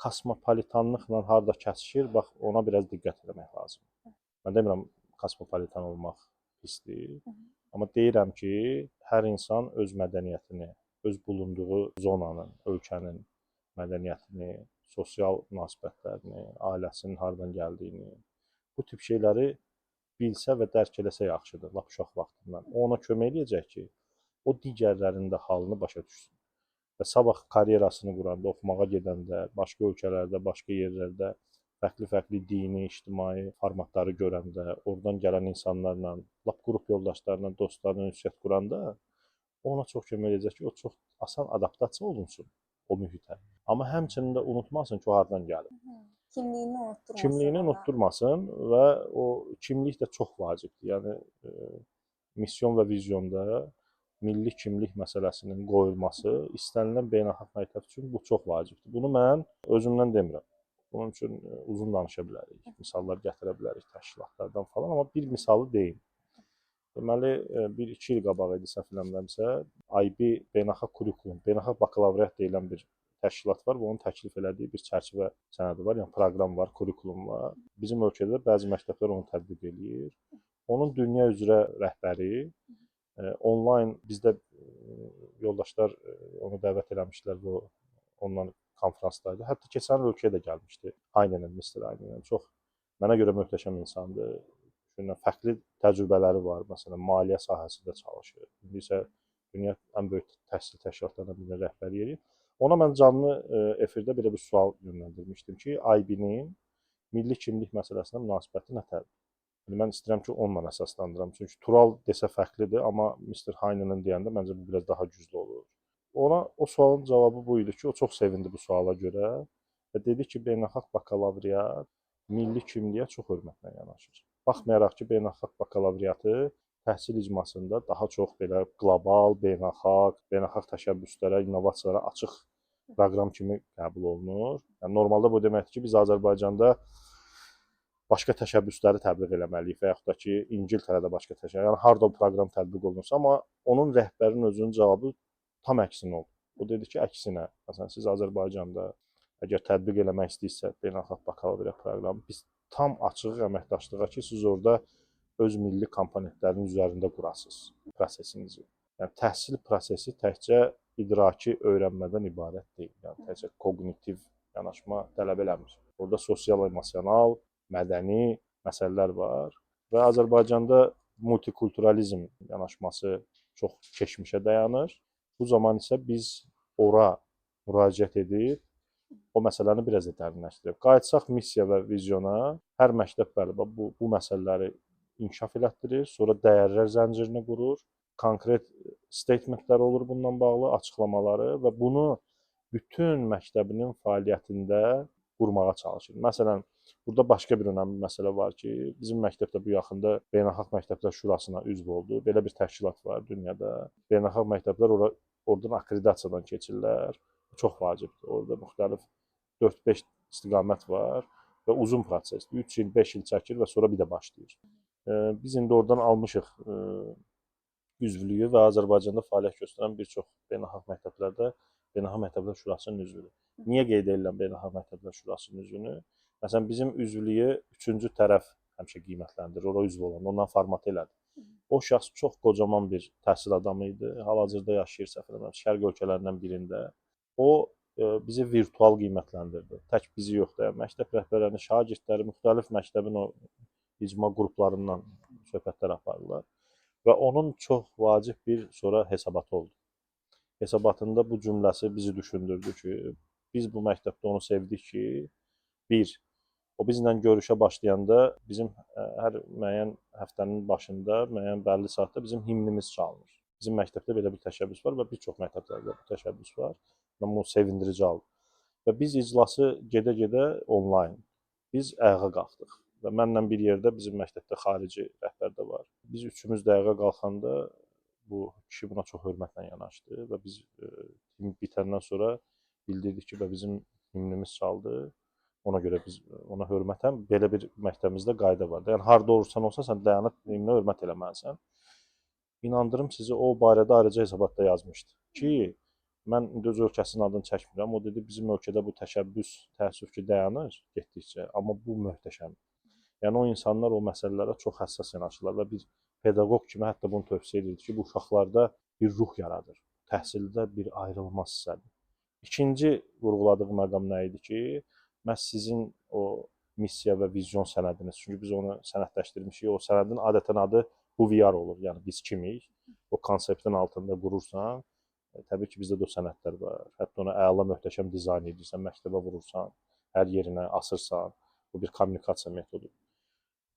kosmopolitanlıqla harda kəsişir, bax ona biraz diqqət etmək lazımdır. Mən demirəm kosmopolitan olmaq pisdir. Amma deyirəm ki, hər insan öz mədəniyyətini, öz bulunduğu zonanın, ölkənin mədəniyyətini, sosial münasibətlərini, ailəsinin hardan gəldiyini, bu tip şeyləri bilsə və dərk eləsə yaxşıdır, lap uşaq vaxtından. O ona kömək eləyəcək ki, o digərlərinin də halını başa düşsün. Və sabah karyerasını quranda, oxumağa gedəndə, başqa ölkələrdə, başqa yerlərdə fərqli dini, ictimai formatları görəndə, oradan gələn insanlarla, lap qrup yoldaşlarla, dostlarla ünsiyyət quranda ona çox kömək edəcək ki, o çox asan adaptasiya olunsun o mühitə. Amma həmçinin də unutmasın ki, o hardan gəlir. Kimliyini unutturmasın. Kimliyini unutturmasın və o kimlik də çox vacibdir. Yəni mission və vizyonda milli kimlik məsələsinin qoyulması istənilən beynəlxalq məktəb üçün bu çox vacibdir. Bunu mən özümdən demirəm. Bunun üçün uzun danışa bilərik, misallar gətirə bilərik təşkilatlardan falan, amma bir misalı deyim. Deməli, 1-2 il qabaq idi səhv eləmirəmsə, IB beynəlxalq kurikulum, beynəlxalq bakalavriat deyilən bir təşkilat var və onun təklif elədiyi bir çərçivə sənədi var, yəni proqram var, kurikulum var. Bizim ölkədə bəzi məktəblər onu tətbiq eləyir. Onun dünya üzrə rəhbəri onlayn bizdə yoldaşlar onu dəvət eləmişdilər bu ondan konfransdaydı. Hətta keçən il ölkəyə də gəlmişdi. Aynen, Mr. Aynen. Çox mənə görə möhtəşəm insandır. Düşünürəm, fərqli təcrübələri var. Məsələn, maliyyə sahəsində çalışır. İndi isə dünya ən böyük təhsil təşkilatlarından birinin rəhbərliyi edir. Ona mən canlı efirdə belə bir sual yönləndirmişdim ki, IB-nin milli kimlik məsələsinə münasibəti nətərdir? Mən istəyirəm ki, onunla əsaslandırım. Çünki Tural desə fərqlidir, amma Mr. Hayne'nin deyəndə məncə bu biraz daha güclü olur. Ona o sualın cavabı bu idi ki, o çox sevindi bu suala görə və dedi ki, beynəlxalq bakalavriat milli kimliyə çox hörmətlə yanaşır. Baxmayaraq ki, beynəlxalq bakalavriatı təhsil icmasında daha çox belə qlobal, beynəlxalq təşəbbüslərə, innovasiyalara açıq proqram kimi qəbul olunur. Yəni normalda bu deməkdir ki, biz Azərbaycanda başqa təşəbbüsləri təbliğ eləməliyik və yaxud da ki, İngiltərədə başqa təşəbbüs. Yəni harda o proqram tətbiq olunursa, amma onun rəhbərinin özünün cavabı tam əksinə oldu. O dedi ki, əksinə, məsələn, siz Azərbaycanda əgər tətbiq eləmək istəyirsə beynəlxalq bakalavriat proqramı, biz tam açıq əməkdaşlığa ki, siz orada öz milli komponentlərinin üzərində qurasınız prosesinizi. Yəni təhsil prosesi təkcə idraki öyrənmədən ibarət deyil. Yəni təkcə koqnitiv yanaşma tələb eləmir. Orada sosial-emosional, mədəni məsələlər var və Azərbaycanda multikulturalizm yanaşması çox keçmişə dayanır. Bu zaman isə biz ora müraciət edib o məsələni biraz da dərinləşdirib. Qayıtsaq missiya və vizyona, hər məktəb bəli bu məsələləri inkişaf elətdirir, sonra dəyərlər zəncirini qurur, konkret statementlər olur bununla bağlı, açıqlamaları və bunu bütün məktəbinin fəaliyyətində qurmağa çalışır. Məsələn, burada başqa bir önəmli məsələ var ki, bizim məktəbdə bu yaxında Beynəlxalq Məktəblər Şurasına üzv oldu. Belə bir təşkilat var dünyada. Beynəlxalq məktəblər oradan akkreditasiyadan keçirlər. Çox vacibdir. Orada müxtəlif 4-5 istiqamət var və uzun prosesdir. 3 il, 5 il çəkir və sonra bir də başlayır. Biz indi oradan almışıq üzvlüyü və Azərbaycanda fəaliyyət göstərən bir çox beynəlxalq məktəblərdə Beynəlxalq Məktəblər Şurasının üzvüdür. Niyə qeyd edirəm Beynəlxalq Məktəblər Şurasının üzvünü? Məsələn, bizim üzvlüyü üçüncü tərəf həmişə qiymətləndirir, ora üzv olan, ondan format elədir. O şəxs çox qocaman bir təhsil adamı idi. Hal-hazırda yaşayır səhv eləmirəmsə şərq ölkələrindən birində. O bizi virtual qiymətləndirdi. Tək bizi yox da, məktəb rəhbərlərini, şagirdləri müxtəlif məktəbin o icma qruplarından söhbətlər apardılar və onun çox vacib bir sonra hesabatı oldu. Hesabatında bu cümləsi bizi düşündürdü ki, biz bu məktəbdə onu sevdik ki, bir, o bizlə görüşə başlayanda bizim hər müəyyən həftənin başında, müəyyən bəlli saatda bizim himnimiz çalınır. Bizim məktəbdə belə bir təşəbbüs var və bir çox məktəblərdə bu təşəbbüs var. Mən bunu sevindirici aldım. Və biz iclası gedə-gedə onlayn, biz ayağa qalxdıq. Və mənlə bir yerdə bizim məktəbdə xarici rəhbər də var. Biz üçümüz də ayağa qalxanda bu kişi buna çox hörmətlə yanaşdı və biz bitəndən sonra bildirdik ki, bizim himnimiz çaldı. Ona görə biz ona hörmətən belə bir məktəbimizdə qayda var. Yəni harda olursan olsa sən dayanıb himnə hörmət eləməlisən. İnandırım sizi o barədə ayrıca hesabatda yazmışdı ki, mən indi öz ölkəsinin adını çəkmirəm. O dedi bizim ölkədə bu təşəbbüs təəssüf ki dayanır getdikcə, amma bu möhtəşəm. Yəni o insanlar o məsələlərə çox həssas yanaşırlar və bir pedaqoq kimi hətta bunu tövsiyə edirdi ki, bu uşaqlarda bir ruh yaradır. Təhsildə bir ayrılmaz hissədir. İkinci vurğuladığım məqam nə idi ki, məhz sizin o missiya və vizyon sənədiniz, çünki biz onu sənədləşdirmişik, o sənədin adətən adı bu VR olur, yəni biz kimik, o konseptin altında qurursan, təbii ki, bizdə də o sənədlər var, hətta ona əla möhtəşəm dizayn edirsən, məktəbə vurursan, hər yerinə asırsan, bu bir kommunikasiya metodudur.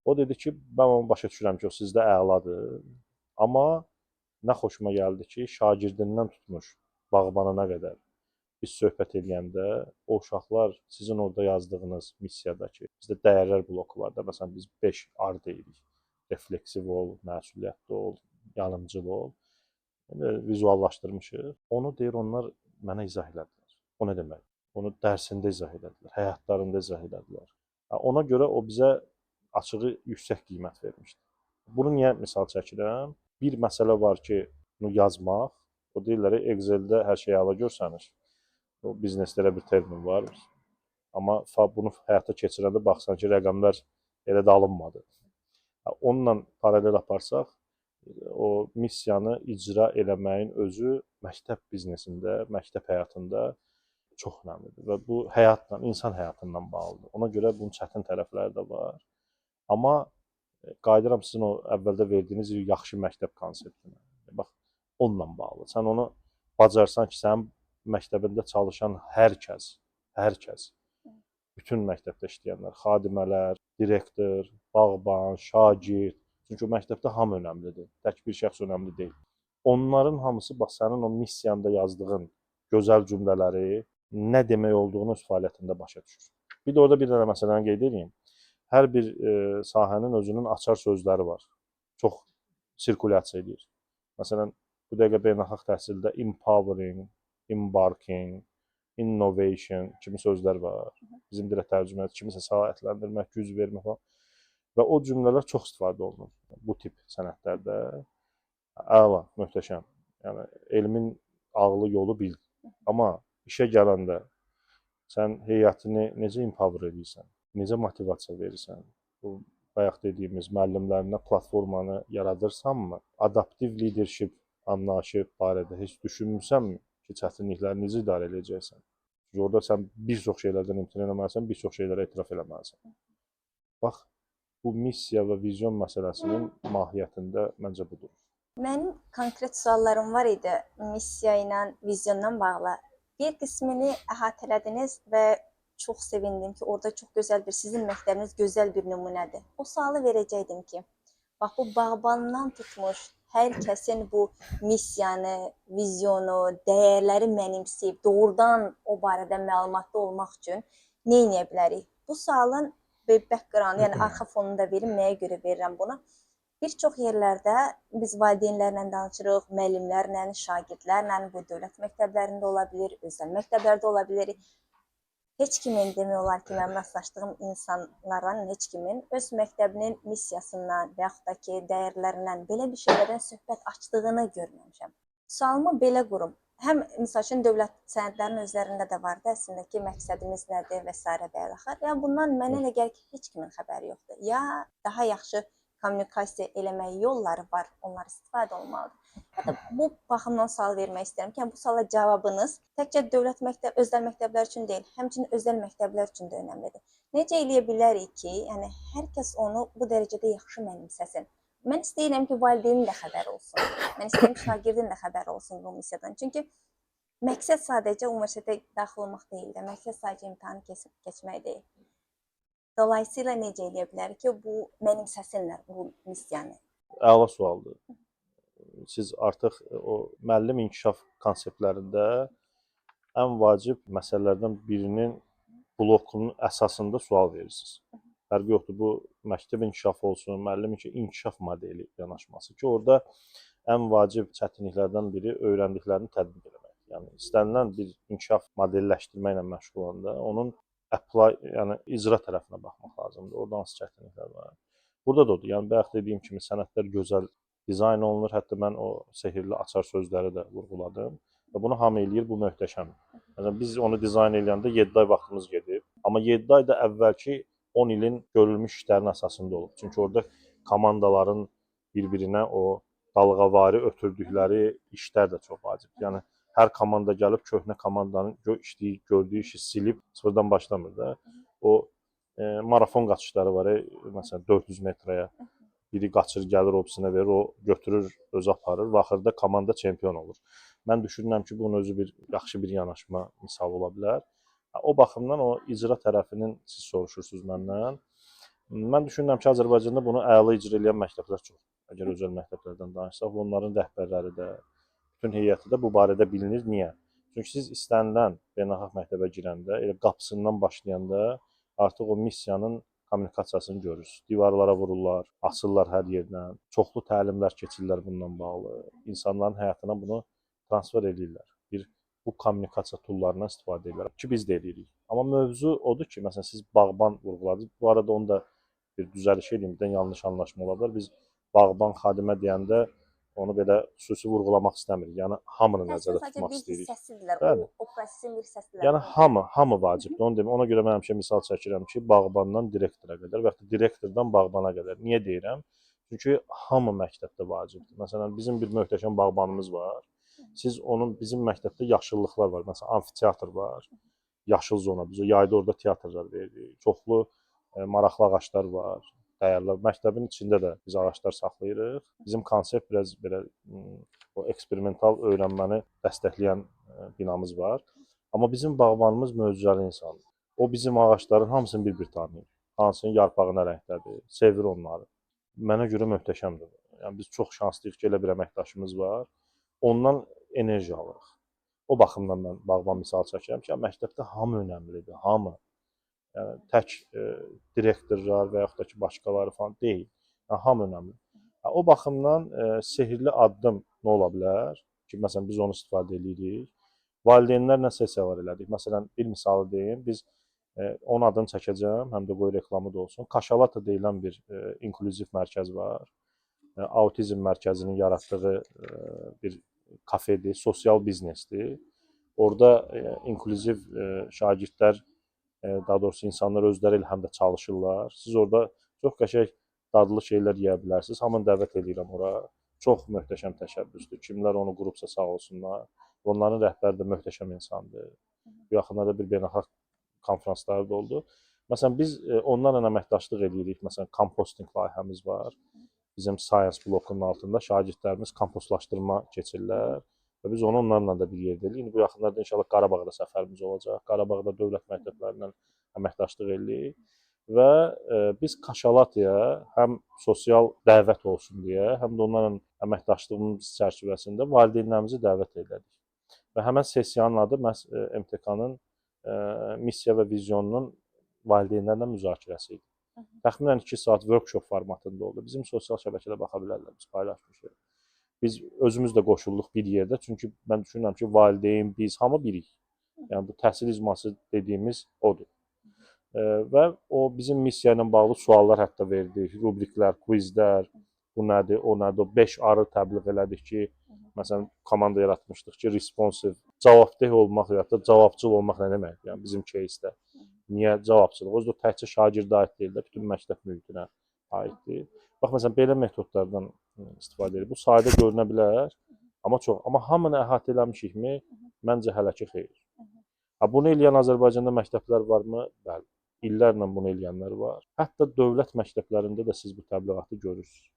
O dedi ki, mən onu başa düşürəm ki, o sizdə əladır, amma nə xoşuma gəldi ki, şagirdindən tutmuş bağbanına qədər biz söhbət edəndə o uşaqlar sizin orada yazdığınız missiyadakı, bizdə dəyərlər bloku var da, məsələn biz 5 R deyirik. Refleksiv ol, məsuliyyətli ol, yanımcıl ol. Vizuallaşdırmışıq. Onu deyir onlar mənə izah elədilər. O nə demək? Onu dərsində izah elədilər, həyatlarında izah elədilər. Ona görə o bizə açığı yüksək qiymət vermişdi. Bunu niyə misal çəkirəm? Bir məsələ var ki, bunu yazmaq, o deyirlər Excel-də hər şey əla görsənir. O biznesdə elə bir termin var. Amma bunu həyata keçirəndə baxsan ki, rəqəmlər elə də alınmadı. Onunla paralel aparsaq, o missiyanı icra eləməyin özü məktəb biznesində, məktəb həyatında çox önəmlidir və bu həyatla, insan həyatından bağlıdır. Ona görə bunun çətin tərəfləri də var. Amma qayıdıram sizin o əvvəldə verdiyiniz yaxşı məktəb konseptinə. Bax, onunla bağlı. Sən onu bacarsan ki, sənin məktəbində çalışan hər kəs, bütün məktəbdə işləyənlər, xadimələr, direktor, bağban, şagird, çünki məktəbdə hamı önəmlidir, tək bir şəxs önəmli deyil. Onların hamısı bax sənin o missiyanda yazdığın gözəl cümlələri nə demək olduğunu öz fəaliyyətində başa düşür. Bir də orada bir dənə məsələni qeyd edeyim. Hər bir sahənin özünün açar sözləri var. Çox sirkulyasiya edir. Məsələn, bu dəqiqə beynəlxalq təhsildə empowering, embarking, innovation kimi sözlər var. Bizim dilə tərcümə kimisə səlahiyyətləndirmək, güc vermək falan. Və o cümlələr çox istifadə olunur bu tip sənədlərdə. Əla, möhtəşəm. Yəni elmin ağlı yolu bil. Amma işə gələndə sən heyətini necə empower edirsən, necə motivasiya verirsən? Bu bayaq dediyimiz müəllimlərinə platformanı yaradırsanmı? Adaptiv leadership anlayışı barədə heç düşünmüsənmi ki, çətinlikləri necə idarə edəcəksən? Çünki orada sən bir çox şeylərdən imtina eləməlisən, bir çox şeylərə etiraf eləməlisən. Bax, bu missiya və vizyon məsələsinin mahiyyətində məncə budur. Mənim konkret suallarım var idi missiya ilə, vizyonla bağlı. Bir qismini əhatələdiniz və çox sevindim ki, orada çox gözəl bir, sizin məktəbiniz gözəl bir nümunədir. O sualı verəcəkdim ki, bax bu bağbandan tutmuş, hər kəsin bu missiyanı, vizyonu, dəyərləri mənimsəyib, doğrudan o barədə məlumatlı olmaq üçün nə edə bilərik? Bu sualın background, yəni arxa fonunu da verim, nəyə görə verirəm bunu? Bir çox yerlərdə biz valideynlərlə danışırıq, müəllimlərlə, şagirdlərlə, bu dövlət məktəblərində ola bilər, özəl məktəblərdə ola bilər. Heç kimin demək olar ki, mənim rastlaşdığım insanlardan heç kimin öz məktəbinin missiyasından və yaxud da ki, dəyərlərindən belə bir şeylərdən söhbət açdığını görməmişəm. Sualımı belə qurum. Həm misal üçün dövlət sənədlərinin özlərində də vardı əslində ki, məqsədimiz nədir və s. və axır. Yəni bundan mənə elə gəlir ki, heç kimin xəbəri yoxdur. Ya daha yaxşı kommunikasiya eləmək yolları var, onlar istifadə olmalıdır. Hətta bu baxımdan sual vermək istəyirəm ki, bu suala cavabınız təkcə özəl məktəblər üçün deyil, həmçinin özəl məktəblər üçün də önəmlidir. Necə eləyə bilərik ki, yəni hər kəs onu bu dərəcədə yaxşı mənimsəsin? Mən istəyirəm ki, valideynin də xəbəri olsun. Mən istəyirəm şagirdin də xəbəri olsun bu missiyadan. Çünki məqsəd sadəcə universitetə daxil olmaq deyil də, məqsəd sadəcə imtahanı keçmək deyil. Dolayısıyla necə eləyə bilərik ki, bu mənimsəsinlər bu missiyanı? Əla sualdır. Siz artıq o müəllim inkişaf konseptlərində ən vacib məsələlərdən birinin blokunun əsasında sual verirsiniz. Fərqi yoxdur, bu məktəb inkişafı olsun, müəllim inkişaf modeli yanaşması ki, orada ən vacib çətinliklərdən biri öyrəndiklərini tətbiq etmək. Yəni istənilən bir inkişaf modelləşdirməklə məşğul olanda onun yəni icra tərəfinə baxmaq lazımdır. Orada hansı çətinliklər var? Burada da odur. Yəni bayaq dediyim kimi sənədlər gözəl dizayn olunur. Hətta mən o sehirli açar sözləri də vurğuladım. Və bunu hamı eləyir, bu möhtəşəmdir. Yəni biz onu dizayn edəndə 7 ay vaxtımız gedib. Amma 7 ay da əvvəlki 10 ilin görülmüş işlərin əsasında olub. Çünki orada komandaların bir-birinə o dalğavari ötürdükləri işlər də çox vacibdir. Yəni hər komanda gəlib köhnə komandanın gördüyü işi silib sıfırdan başlamır da. O marafon qaçışları var, məsələn 400 metrəyə. Biri qaçır, gəlir obisinə verir, o götürür, özü aparır və axırda komanda çempion olur. Mən düşünürəm ki, bunun özü yaxşı bir yanaşma misalı ola bilər. O baxımdan o icra tərəfinin siz soruşursunuz məndən. Mən düşünürəm ki, Azərbaycanda bunu əla icra edən məktəblər çox. Əgər özəl məktəblərdən danışsaq, onların rəhbərləri də, bütün heyəti də bu barədə bilinir. Niyə? Çünki siz istənilən beynəlxalq məktəbə girəndə, elə qapısından başlayanda artıq o missiyanın kommunikasiyasını görürsünüz. Divarlara vururlar, asırlar hər yerdən. Çoxlu təlimlər keçirlər bundan bağlı. İnsanların həyatına bunu transfer edirlər. Bu kommunikasiya toollarından istifadə edirlər ki, biz də edirik. Amma mövzu odur ki, məsələn siz bağban vurğuladınız. Bu arada onu da bir düzəliş edeyim, birdən yanlış anlaşma ola bilər. Biz bağban xadimə deyəndə onu belə xüsusi vurğulamaq istəmirik. Yəni hamını nəzərdə tutmaq istəyirik. O prosesin bir hissəsidir. Yəni hamı vacibdir. Onu deyim. Ona görə mən həmişə misal çəkirəm ki, bağbandan direktora qədər və ya direktordan bağbana qədər. Niyə deyirəm? Çünki hamı məktəbdə vacibdir. Məsələn, bizim bir möhtəşəm bağbanımız var. Siz bizim məktəbdə yaşıllıqlar var. Məsələn, amfiteatr var. Yaşıl zona. Biz yayda orada teatrlar veririk. Çoxlu maraqlı ağaclar var. Dəyərli. Məktəbin içində də biz ağaclar saxlayırıq. Bizim konsept biraz belə o eksperimental öyrənməni dəstəkləyən binamız var. Amma bizim bağbanımız möcüzəli insandır. O bizim ağacların hamısını bir-bir tanıyır. Hansının yarpağı nə rəngdədir, sevir onları. Mənə görə möhtəşəmdir. Yəni biz çox şanslıyıq ki, elə bir əməkdaşımız var. Ondan enerji alırıq. O baxımdan mən bağban misal çəkirəm ki, məktəbdə hamı önəmlidir, hamı. Yəni tək direktorlar və yaxud da ki, başqaları falan deyil. Yəni hamı önəmli. O baxımdan sehirli addım nə ola bilər ki, məsələn biz onu istifadə edirik. Valideynlərlə sessiyalar elədik. Məsələn, bir misalı deyim, biz onun adını çəkəcəm, həm də qoy reklamı da olsun. Kaşalata deyilən bir inklüziv mərkəz var. Autizm mərkəzinin yaratdığı bir kafedir, sosial biznesdir. Orada inklüziv şagirdlər, daha doğrusu insanlar özləri ilə həm də çalışırlar. Siz orada çox qəşəng dadlı şeylər yeyə bilərsiniz. Hamını dəvət edirəm ora. Çox möhtəşəm təşəbbüsdür. Kimlər onu qurubsa sağ olsunlar. Onların rəhbəri də möhtəşəm insandır. Bu yaxınlarda bir beynəlxalq konfransları da oldu. Məsələn, biz onlarla əməkdaşlıq edirik. Məsələn, komposting layihəmiz var. Bizim science blokunun altında şagirdlərimiz kompostlaşdırma keçirlər və biz onlarla da bir yerdə edirik. Bu yaxınlarda inşallah Qarabağda səfərimiz olacaq. Qarabağda dövlət məktəblərindən əməkdaşlıq edirik və biz Kaşalataya həm sosial dəvət olsun deyə, həm də onlarla əməkdaşlığımız çərçivəsində valideynlərimizi dəvət edirik. Və həmin sessiyanın adı məhz MTK-nın missiya və vizyonunun valideynlərlə müzakirəsi idi. Təxminən 2 saat workshop formatında oldu. Bizim sosial şəbəkədə baxa bilərlər, biz paylaşmışıq. Biz özümüz də qoşulduq bir yerdə, çünki mən düşünürəm ki, valideyn, biz hamı birik. Yəni bu təhsil icması dediyimiz odur. Və o bizim missiya ilə bağlı suallar hətta verdik, rubriklər, quizlər, bu nədir, o nədir, o 5 arı təbliğ elədik ki, məsələn, komanda yaratmışdıq ki, responsive, cavabdeh olmaq ya da cavabcıl olmaq nə deməkdir, yəni bizim кейsdə. Niyə cavabçılıq? O da təkcə şagirdə aid deyil də, bütün məktəb mühitinə aiddir. Bax məsələn belə metodlardan istifadə edir. Bu sadə görünə bilər, amma hamını əhatə eləmişikmi? Məncə hələ ki xeyr. Bunu eləyən Azərbaycanda məktəblər varmı? Bəli. İllərlə bunu eləyənlər var. Hətta dövlət məktəblərində də siz bu təbliğatı görürsünüz.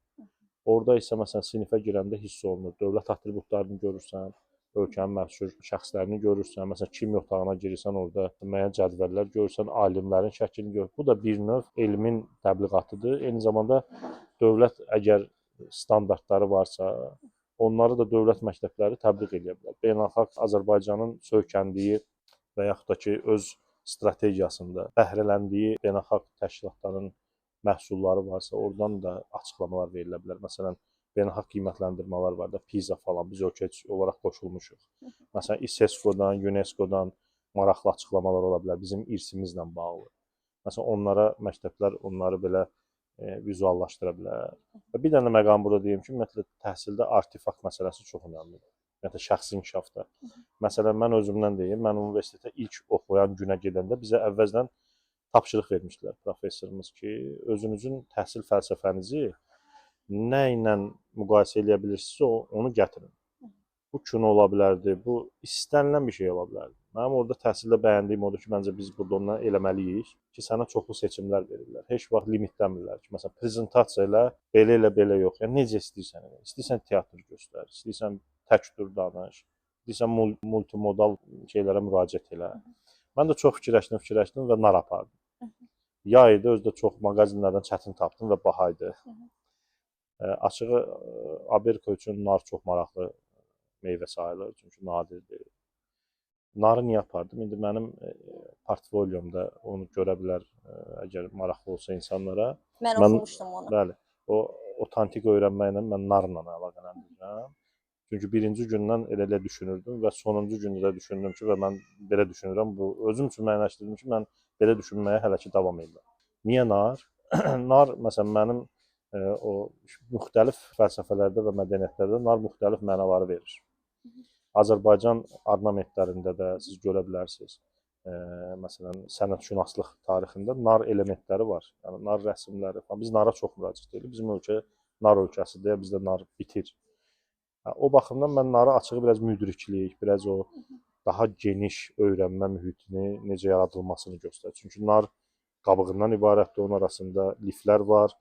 Orada isə məsələn sinifə girəndə hiss olunur. Dövlət atributlarını görürsən, ölkənin məşhur şəxslərini görürsən. Məsələn, kimya otağına girirsən, orada müəyyən cədvəllər görürsən, alimlərin şəklini görürsən. Bu da bir növ elmin təbliğatıdır. Eyni zamanda dövlət əgər standartları varsa, onları da dövlət məktəbləri təbliğ edə bilər. Beynəlxalq Azərbaycanın söykəndiyi və yaxud da ki, öz strategiyasında bəhrələndiyi beynəlxalq təşkilatların məhsulları varsa, oradan da açıqlamalar verilə bilər. Məsələn, beynəlxalq qiymətləndirmələr var da, PISA falan, biz ölkə olaraq qoşulmuşuq. Məsələn, İSESCO-dan, UNESCO-dan maraqlı açıqlamalar ola bilər bizim irsimizlə bağlı. Məsələn, onlara məktəblər onları belə vizuallaşdıra bilər. Və bir dənə məqam burada deyim ki, ümumiyyətlə təhsildə artefakt məsələsi çox önəmlidir. Ümumiyyətlə şəxsi inkişafda. Məsələn, mən özümdən deyim, mən universitetə ilk oxuyan günə gedəndə bizə əvvəldən tapşırıq vermişdilər professorumuz ki, özünüzün təhsil fəlsəfənizi nə ilə müqayisə edə bilirsinizsə, onu gətirin. Bu kino ola bilərdi, bu istənilən bir şey ola bilərdi. Mənim orada təhsildə bəyəndiyim odur ki, məncə biz burada ondan eləməliyik ki, sənə çoxlu seçimlər verirlər. Heç vaxt limitləmirlər ki, məsələn, prezentasiya ilə belə yox. Yəni necə istəyirsən elə. İstəyirsən teatr göstər, istəyirsən tək dur danış, istəyirsən multimodal şeylərə müraciət elə. Mən də çox fikirləşdim və nar apardım. Yay idi, özü də çox mağazinlərdən çətin tapdım və baha idi. Açığı Amerika üçün nar çox maraqlı meyvə sayılır, çünki nadirdir. Narı niyə apardım? İndi mənim portfolyomda onu görə bilər, əgər maraqlı olsa insanlara. Mən oxumuşdum onu. Bəli, o otantik öyrənməklə mən narla əlaqələndirirəm. Çünki birinci gündən elə düşünürdüm və sonuncu gündə də düşündüm ki, və mən belə düşünürəm, bu özüm üçün müəyyənləşdirdim ki, mən belə düşünməyə hələ ki davam edirəm. Niyə nar? Nar, məsələn, mənim o müxtəlif fəlsəfələrdə və mədəniyyətlərdə nar müxtəlif mənaları verir. Azərbaycan ornamentlərində də siz görə bilərsiniz. Məsələn, sənətşünaslıq tarixində nar elementləri var. Yəni nar rəsmləri falan. Biz nara çox müraciət edirik. Bizim ölkə nar ölkəsidir, bizdə nar bitir. O baxımdan mən narı açığı biraz müdriklik, biraz o daha geniş öyrənmə mühitini necə yaradılmasını göstərir. Çünki nar qabığından ibarətdir, onun arasında liflər var,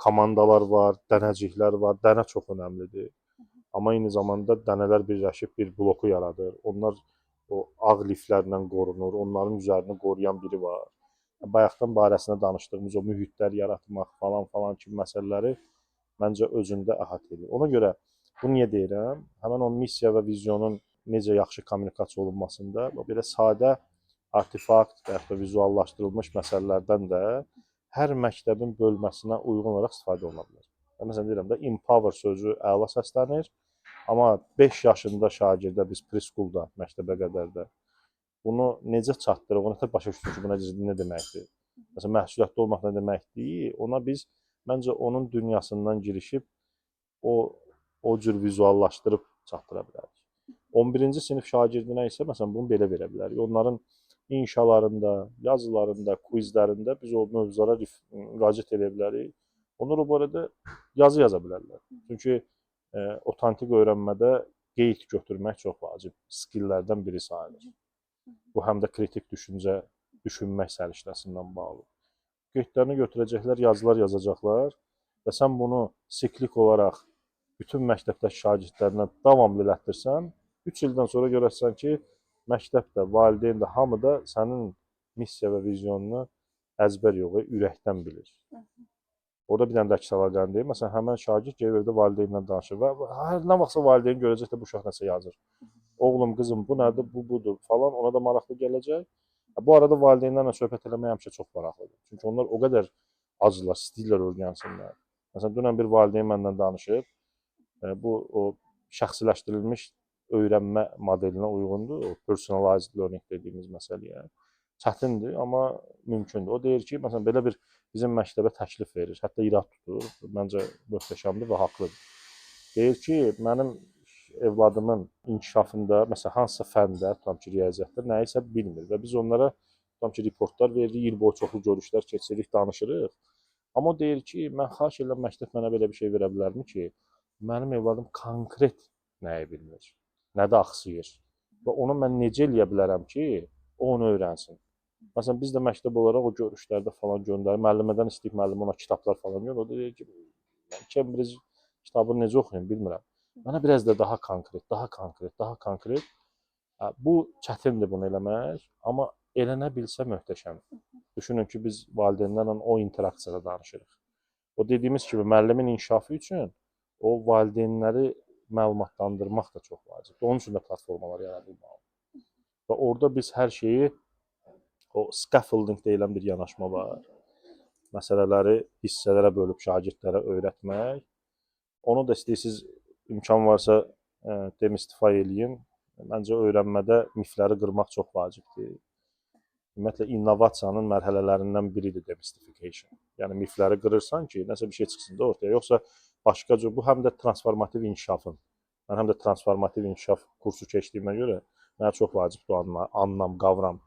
komandalar var, dənəciklər var. Dənə çox önəmlidir. Amma eyni zamanda dənələr birləşib bir bloku yaradır. Onlar o ağ liflərlə qorunur, onların üzərini qoruyan biri var. Bayaqdan barəsində danışdığımız o mühitlər yaratmaq falan kimi məsələləri məncə özündə əhatə edir. Ona görə bunu niyə deyirəm? Həmin o missiya və vizyonun necə yaxşı kommunikasiya olunmasında belə sadə artefakt və ya da vizuallaşdırılmış məsələlərdən də hər məktəbin bölməsinə uyğun olaraq istifadə oluna bilər. Məsələn deyirəm də, empower sözü əla səslənir, amma 5 yaşında şagirdə biz preschoolda, məktəbə qədər də bunu necə çatdırıq, onu da başa düşdük ki, bu nə deməkdir. Məsələn, məsuliyyətli olmaq nə deməkdir, ona biz məncə onun dünyasından girişib o cür vizuallaşdırıb çatdıra bilərik. 11-ci sinif şagirdinə isə məsələn bunu belə verə bilərik. Onların inşalarında, yazılarında, quizlərində biz o mövzulara müraciət edə bilərik. Onlar o barədə yazı yaza bilərlər. Çünki otantik öyrənmədə qeyd götürmək çox vacib skilllərdən biri sayılır. Bu həm də kritik düşünmək səriştəsindən bağlı. Qeydlərini götürəcəklər, yazılar yazacaqlar və sən bunu siklik olaraq bütün məktəbdəki şagirdlərinə davamlı elətdirsən, 3 ildən sonra görərsən ki, məktəbdə, valideyn də, hamı da sənin missiya və vizyonunu əzbər yox, ürəkdən bilir. Orada bir dənə də əks əlaqəni deyim. Məsələn, həmən şagird gəlib evdə valideynlə danışır və nə vaxtsa valideyn görəcək də bu uşaq nəsə yazır. Oğlum, qızım, bu nədir, bu budur falan, ona da maraqlı gələcək. Bu arada valideynlərlə söhbət eləmək həmişə çox maraqlıdır. Çünki onlar o qədər acılar, istəyirlər öyrənsinlər. Məsələn, dünən bir valideyn məndən danışıb, bu o şəxsiləşdirilmiş öyrənmə modelinə uyğundur, o personalized learning dediyimiz məsələyə. Çətindir, amma mümkündür. O deyir ki, məsələn, belə bir bizim məktəbə təklif verir, hətta irad tutur, məncə möhtəşəmdir və haqlıdır. Deyir ki, mənim evladımın inkişafında, məsələn, hansısa fəndə, tutam ki, riyaziyyatda nəyisə bilmir və biz onlara tutam ki, reportlar veririk, il boyu çoxlu görüşlər keçiririk, danışırıq. Amma o deyir ki, mən xahiş edirəm məktəb mənə belə bir şey verə bilərmi ki, mənim övladım konkret nəyi bilmir, nədə axsayır və onu mən necə eləyə bilərəm ki, o onu öyrənsin. Məsələn, biz də məktəb olaraq o görüşlərdə falan göndərir. Müəllimədən istəyib müəllim ona kitablar falan göndərir. O deyir ki, mən Cambridge kitabını necə oxuyum bilmirəm. Mənə biraz da daha konkret, daha konkret, daha konkret. Bu çətindir bunu eləmək, amma elənə bilsə möhtəşəm. Düşünün ki, biz valideynlərlə o interaksiyada danışırıq. O dediyimiz kimi müəllimin inkişafı üçün o valideynləri məlumatlandırmaq da çox vacibdir. Onun üçün də platformalar yaradılmalıdır. Və orada biz hər şeyi o scaffolding deyilən bir yanaşma var. Məsələləri hissələrə bölüb şagirdlərə öyrətmək. Onu da istəyirsiniz, imkan varsa demystify eləyin. Məncə öyrənmədə mifləri qırmaq çox vacibdir. Ümumiyyətlə innovasiyanın mərhələlərindən biridir demystification. Yəni mifləri qırırsan ki, nəsə bir şey çıxsın da ortaya. Yoxsa başqa cür bu həm də transformativ inkişafın. Mən həm də transformativ inkişaf kursu keçdiyimə görə mənə çox vacibdir o anlam, qavram.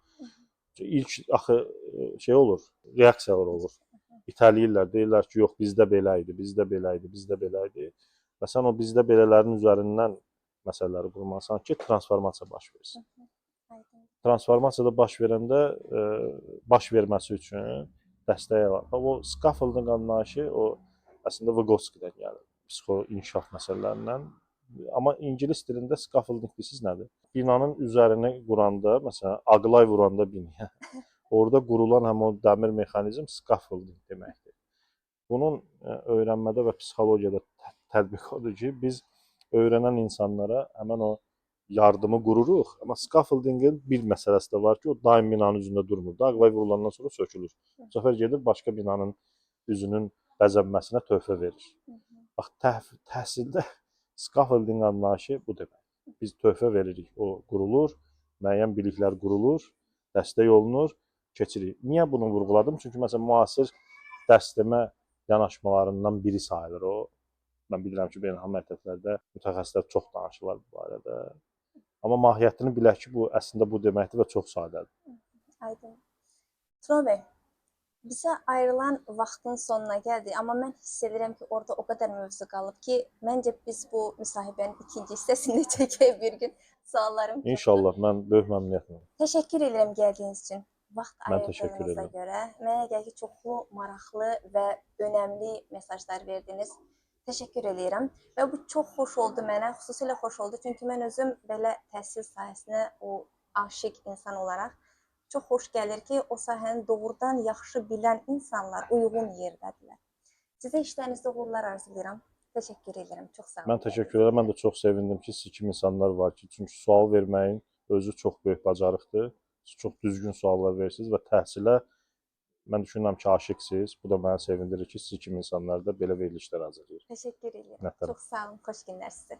İlk axı şey olur, reaksiyalar olur. İtələyirlər, deyirlər ki, yox bizdə belə idi, bizdə belə idi, bizdə belə idi. Və sən o bizdə belələrin üzərindən məsələləri qurmalısan ki, transformasiya baş versin. Transformasiyada baş verəndə baş verməsi üçün dəstək var. O scaffolding anlayışı o əslində Vygotsky-dən gəlir. Psixoloji inkişaf məsələlərindən. Amma ingilis dilində scaffolding bilirsiniz nədir? Binanın üzərini quranda, məsələn, aqlay vuranda binaya, orada qurulan həm o dəmir mexanizm scaffolding deməkdir. Bunun öyrənmədə və psixologiyada tətbiqi odur ki, biz öyrənən insanlara həmən o yardımı qururuq, amma scaffoldingin bir məsələsi də var ki, o daim binanın üzündə durmur. Aqlay vurulandan sonra sökülür. Bu səfər gedir başqa binanın üzünün bəzənməsinə töhfə verir. Bax, təhsildə scaffolding anlayışı bu demək. Biz töhfə veririk, o qurulur, müəyyən biliklər qurulur, dəstək olunur, keçirik. Niyə bunu vurğuladım? Çünki məsələn müasir dərs demə yanaşmalarından biri sayılır o. Mən bilirəm ki, beynəlxalq məktəblərdə mütəxəssislər çox danışırlar bu barədə. Amma mahiyyətini bilək ki, bu əslində bu deməkdir və çox sadədir. Aydın. Tural bəy, bizə ayrılan vaxtın sonuna gəldik, amma mən hiss edirəm ki, orada o qədər mövzu qalıb ki, məncə biz bu müsahibənin ikinci hissəsini çəkək bir gün. Suallarım çoxdur. İnşallah, mən böyük məmnuniyyətlə. Təşəkkür edirəm gəldiyiniz üçün. Vaxt Mən təşəkkür ayırdığınıza edirəm. görə. Mənə gəlir ki, çoxlu maraqlı və önəmli mesajlar verdiniz. Təşəkkür edirəm və bu çox xoş oldu mənə, xüsusilə xoş oldu çünki mən özüm belə təhsil sahəsinə o aşiq insan olaraq çox xoş gəlir ki, o sahəni doğrudan yaxşı bilən insanlar uyğun yerdədirlər. Sizə işlərinizdə uğurlar arzulayıram. Təşəkkür edirəm. Çox sağ olun. Mən təşəkkür edirəm. Mən də çox sevindim ki, siz kimi insanlar var ki, çünki sual verməyin özü çox böyük bacarıqdır. Siz çox düzgün suallar verirsiniz və təhsilə mən düşünürəm ki, aşiqsiniz. Bu da məni sevindirir ki, siz kimi insanlar da belə verilişlər hazırlayır. Təşəkkür edirəm. Minnətdaram. Çox sağ olun. Xoş günlər sizə.